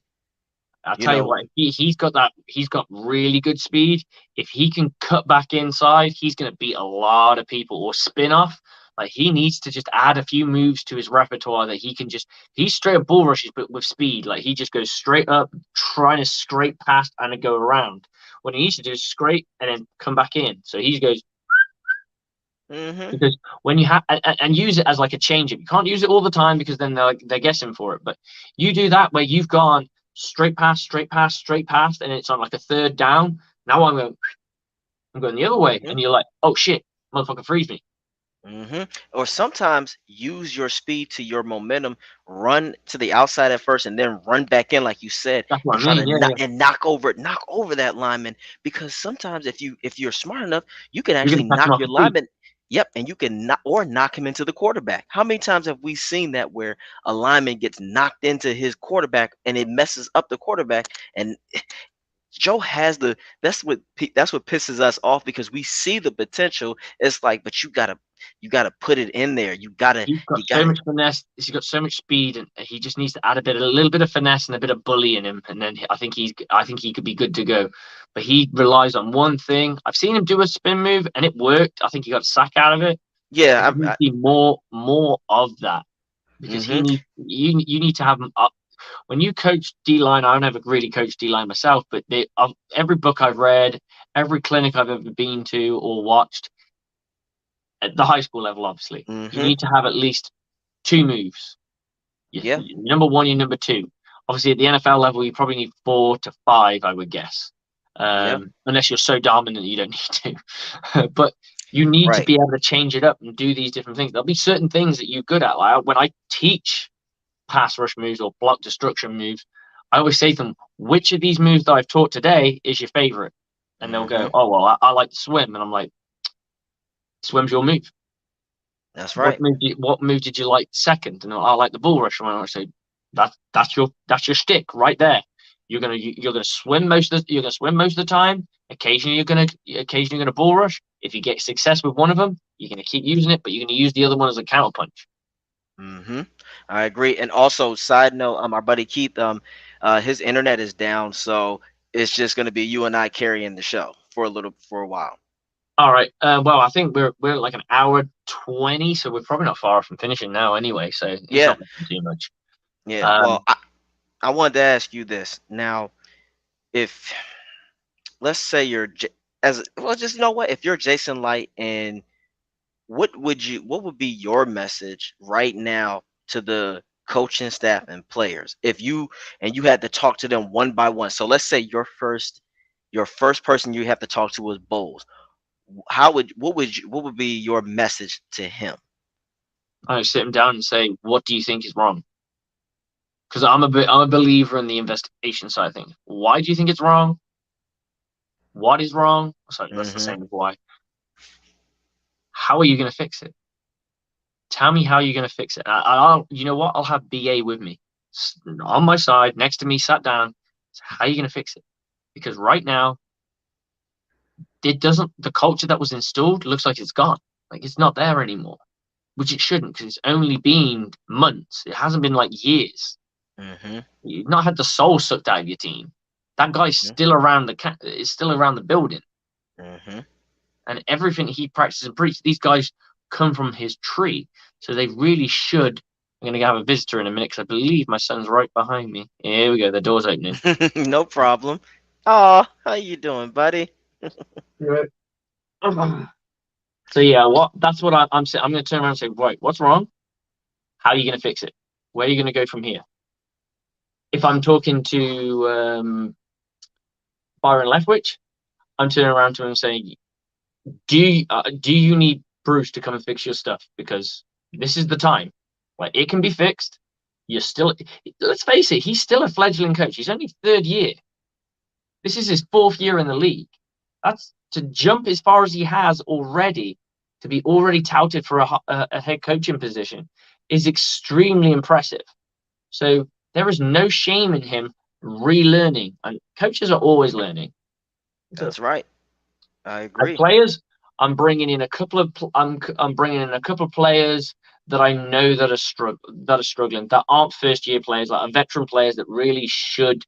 I'll you tell you know, what, he's got really good speed. If he can cut back inside, he's going to beat a lot of people or spin off. Like he needs to just add a few moves to his repertoire that he's straight up bull rushes, but with speed. Like he just goes straight up, trying to scrape past and go around. What he needs to do is scrape and then come back in. So he goes, hmm because when you have and use it as like a change up, you can't use it all the time because then they're guessing for it. But you do that where you've gone straight past, straight past, straight past, and it's on like a third down. Now I'm going the other way, hmm and you're like, oh shit, motherfucker, freeze me. or sometimes use your speed to your momentum, run to the outside at first, and then run back in, like you said, That's what and I try to mean. Yeah, yeah. knock over that lineman. Because sometimes if you're smart enough, you can You're actually gonna catch him knock off your his feet. lineman. Yep, and you can knock him into the quarterback. How many times have we seen that where a lineman gets knocked into his quarterback and it messes up the quarterback? And Joe has the that's what pisses us off because we see the potential. It's like, but you gotta put it in there. He's got You so gotta much finesse. He's got so much speed, and he just needs to add a little bit of finesse and a bit of bully in him, and then I think he could be good to go. But he relies on one thing. I've seen him do a spin move, and it worked. I think he got a sack out of it. I yeah. just need to see more of that because Hmm. you need to have him up. When you coach D line, I never really coached D line myself, but every book I've read, every clinic I've ever been to or watched at the high school level, obviously, you Hmm. need to have at least two moves. Yeah. Your number one, your number two. Obviously, at the NFL level, you probably need 4 to 5, I would guess, Yeah. unless you're so dominant you don't need to. But you need to Right. be able to change it up and do these different things. There'll be certain things that you're good at. Like when I teach pass rush moves or block destruction moves, I always say to them, which of these moves that I've taught today is your favorite? And they'll go, oh, well, I like to swim. And I'm like, swim's your move. That's right. What move did you like second? And I like the bull rush. And I say, that's your stick right there. You're gonna swim most of the time. Occasionally you're gonna bull rush. If you get success with one of them, you're gonna keep using it, but you're gonna use the other one as a counter punch. I agree. And also, side note, our buddy Keith, his internet is down, so it's just gonna be you and I carrying the show for a while. All right. Well, I think we're like an hour 20, so we're probably not far from finishing now anyway. So it's Yeah, not too much. yeah. Well, I wanted to ask you this now. If let's say as well, just you know what, if you're Jason Light, and what would be your message right now to the coaching staff and players if you had to talk to them one by one? So let's say your first person you have to talk to was Bowles. What would be your message to him? I sit him down and say, "What do you think is wrong?" Because I'm a believer in the investigation side of things. Why do you think it's wrong? What is wrong? Sorry, that's the Hmm. same as why. How are you going to fix it? Tell me how you're going to fix it. I'll, you know what? I'll have BA with me on my side, next to me, sat down. How are you going to fix it? Because right now, the culture that was installed looks like it's gone. Like it's not there anymore, which it shouldn't because it's only been months. It hasn't been like years. Hmm. You've not had the soul sucked out of your team. That guy's Hmm. still around is still around the building, Hmm. and everything he practices and preaches. These guys come from his tree, so they really should. I'm going to have a visitor in a minute because I believe my son's right behind me. Here we go. The door's opening. No problem. Oh, how you doing, buddy? Right. So yeah, that's what I'm saying. I'm going to turn around and say, right, what's wrong? How are you going to fix it? Where are you going to go from here? If I'm talking to Byron Leftwich, I'm turning around to him and saying, do you need Bruce to come and fix your stuff? Because this is the time. Like it can be fixed. You're still. Let's face it. He's still a fledgling coach. He's only third year. This is his fourth year in the league. That's to jump as far as he has already, to be already touted for a head coaching position, is extremely impressive. So there is no shame in him relearning, and coaches are always learning. So That's right. I as agree. players, I'm bringing in a couple of players that I know that are struggling, that aren't first year players, like veteran players that really should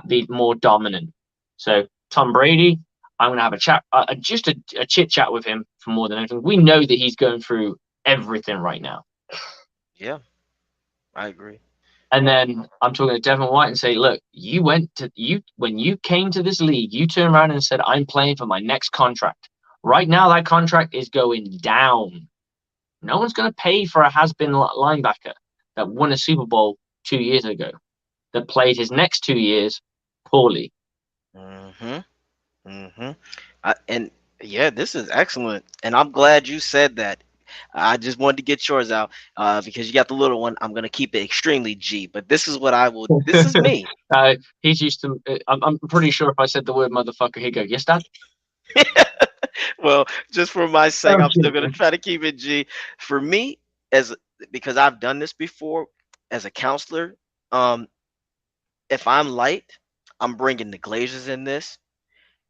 be more dominant. So Tom Brady, I'm going to have a chat, just a chit chat with him for more than anything. We know that he's going through everything right now. Yeah, I agree. And then I'm talking to Devin White and say, look, when you came to this league, you turned around and said, I'm playing for my next contract. Right now, that contract is going down. No one's going to pay for a has-been linebacker that won a Super Bowl 2 years ago, that played his next 2 years poorly. Hmm. Hmm. And yeah, this is excellent, and I'm glad you said that. I just wanted to get yours out because you got the little one. I'm gonna keep it extremely G, but this is what I will. This is me. He's used to. I'm pretty sure if I said the word motherfucker, he'd go, "Yes, Dad." Well, just for my sake, Oh, I'm still shit, gonna man. try to keep it G. For me, as because I've done this before as a counselor. Um, if I'm light, I'm bringing the Glazers in this,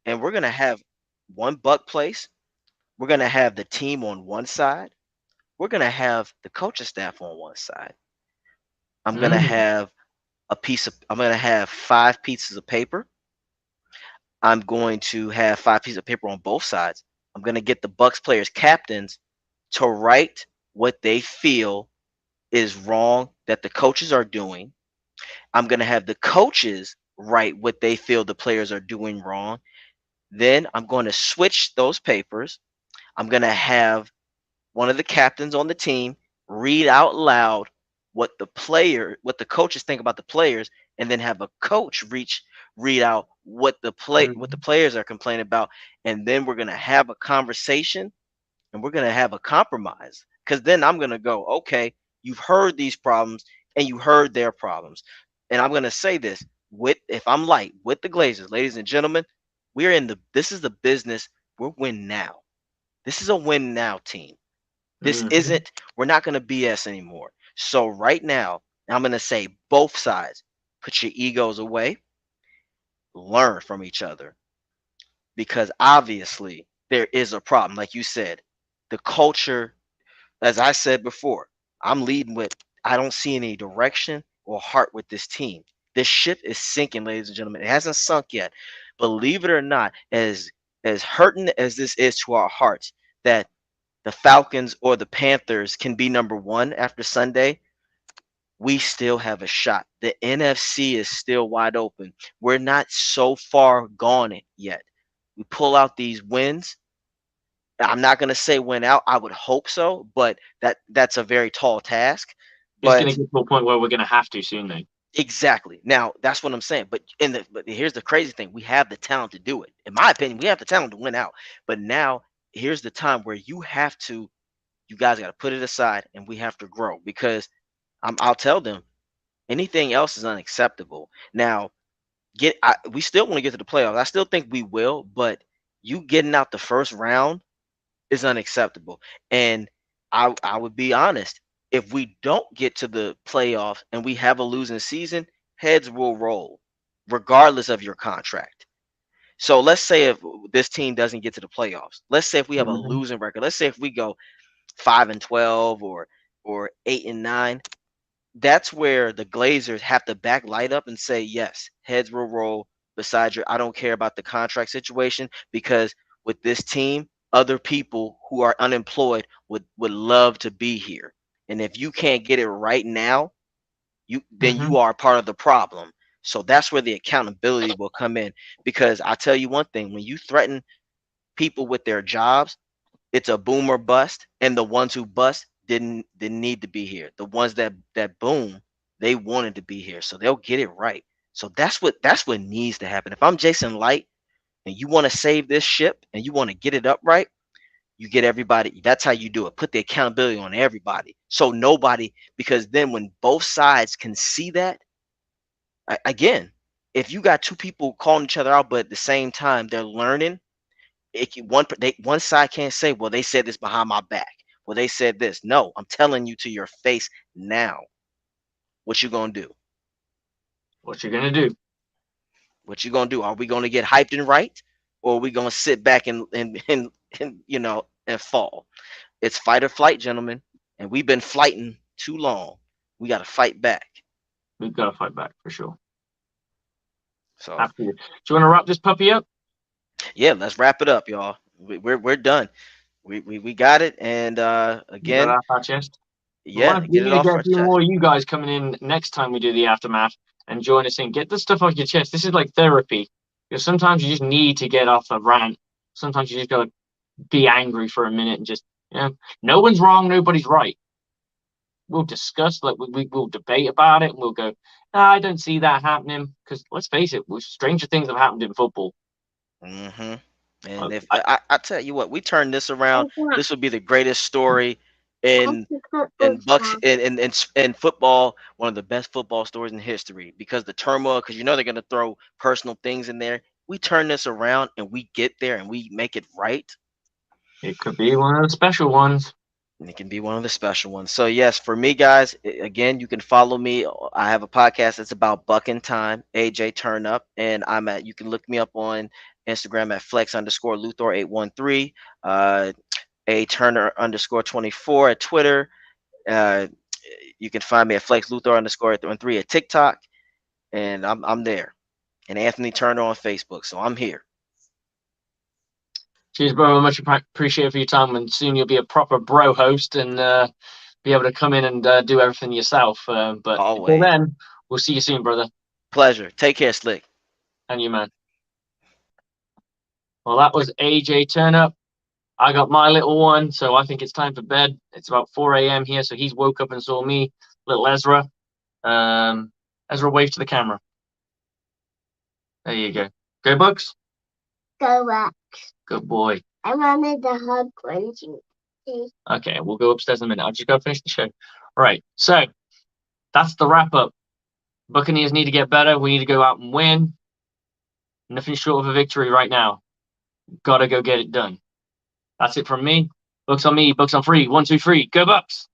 and we're gonna have one Buck place. We're gonna have the team on one side. We're gonna have the coaching staff on one side. I'm gonna Mm. have I'm gonna have 5 pieces of paper. I'm going to have 5 pieces of paper on both sides. I'm gonna get the Bucks players captains to write what they feel is wrong that the coaches are doing. I'm gonna have the coaches write what they feel the players are doing wrong. Then I'm going to switch those papers. I'm gonna have one of the captains on the team read out loud what the coaches think about the players, and then have a coach read out what the Mm. players are complaining about, and then we're gonna have a conversation, and we're gonna have a compromise. Because then I'm gonna go, okay, you've heard these problems and you heard their problems, and I'm gonna say this. if I'm light with the Glazers, ladies and gentlemen, this is the business. We're win now. This is a win now team. This Mhm. isn't, we're not going to BS anymore. So right now, I'm going to say both sides, put your egos away, learn from each other, because obviously there is a problem. Like you said, the culture, as I said before, I'm leading with, I don't see any direction or heart with this team. This ship is sinking, ladies and gentlemen. It hasn't sunk yet. Believe it or not, as hurting as this is to our hearts, that the Falcons or the Panthers can be number one after Sunday, we still have a shot. The NFC is still wide open. We're not so far gone it yet. We pull out these wins. I'm not gonna say win out. I would hope so, but that's a very tall task. It's going to But get to a point where we're going to have to soon, though. exactly. Now that's what I'm saying. But here's the crazy thing: we have the talent to do it. In my opinion, we have the talent to win out. But now here's the time where you guys got to put it aside, and we have to grow, because I'll tell them anything else is unacceptable. Now, we still want to get to the playoffs. I still think we will, but you getting out the first round is unacceptable. And I would be honest, if we don't get to the playoffs and we have a losing season, heads will roll, regardless of your contract. So let's say if this team doesn't get to the playoffs, let's say if we have a Mhm. losing record, let's say if we go 5-12 or 8-9, that's where the Glazers have to back light up and say, yes, heads will roll beside you. I don't care about the contract situation, because with this team, other people who are unemployed would love to be here. And if you can't get it right now, you Mhm. are part of the problem. So that's where the accountability will come in. Because I tell you one thing, when you threaten people with their jobs, it's a boom or bust, and the ones who bust didn't need to be here. The ones that boom, they wanted to be here, so they'll get it right. So that's what needs to happen. If I'm Jason Light and you want to save this ship and you want to get it up right, you get everybody. That's how you do it. Put the accountability on everybody, so nobody, because then when both sides can see that, again, if you got two people calling each other out, but at the same time they're learning, one side can't say, well, they said this behind my back. Well, they said this. No, I'm telling you to your face now. What you gonna do? What you're going to do? What you gonna do? Are we gonna get hyped and right, or are we gonna sit back and fall? It's fight or flight, gentlemen, and we've been fighting too long. We got to fight back. We've got to fight back for sure. So Absolutely. Do you want to wrap this puppy up? yeah, let's wrap it up, y'all. We're done. We got it, and We got it again, off our chest. yeah, We get need it to off get our a few chest. more of you guys coming in next time we do the aftermath and join us in. Get the stuff off your chest. This is like therapy. Because sometimes you just need to get off a rant. Sometimes you just got to be angry for a minute and just, no one's wrong, nobody's right. We'll discuss, like we'll debate about it, and we'll go, I don't see that happening. Because let's face it, stranger things have happened in football. Hmm. And Uh, if I, I tell you what, we turn this around, I this would be the greatest story in football Bucks club. in football, one of the best football stories in history, because the turmoil, because they're gonna throw personal things in there. We turn this around and we get there and we make it right. it could be one of the special ones. And it can be one of the special ones. So yes, for me, guys, again, you can follow me. I have a podcast that's about bucking time, AJ Turn Up, and you can look me up on Instagram at flex_Luthor813, a Turner _24 at Twitter. Uh, you can find me at flex Luthor_813 at TikTok, and I'm there. And Anthony Turner on Facebook. So I'm here. Cheers, bro. I much appreciate for your time, and soon you'll be a proper bro host and be able to come in and do everything yourself. But until Always. then, we'll see you soon, brother. Pleasure. Take care, Slick. And you, man. Well, that was AJ Turner. I got my little one, so I think it's time for bed. It's about 4 a.m. here, so he's woke up and saw me, little Ezra. Ezra, wave to the camera. There you go. Go, Bucs. Go back. Good boy. I wanted the hug when you. Okay, we'll go upstairs in a minute. I'll just go finish the show. Right, so that's the wrap up. Buccaneers need to get better. We need to go out and win. Nothing short of a victory right now. Gotta go get it done. That's it from me. Bucs on me. Bucs on 3. 1, 2, 3. Go Bucs.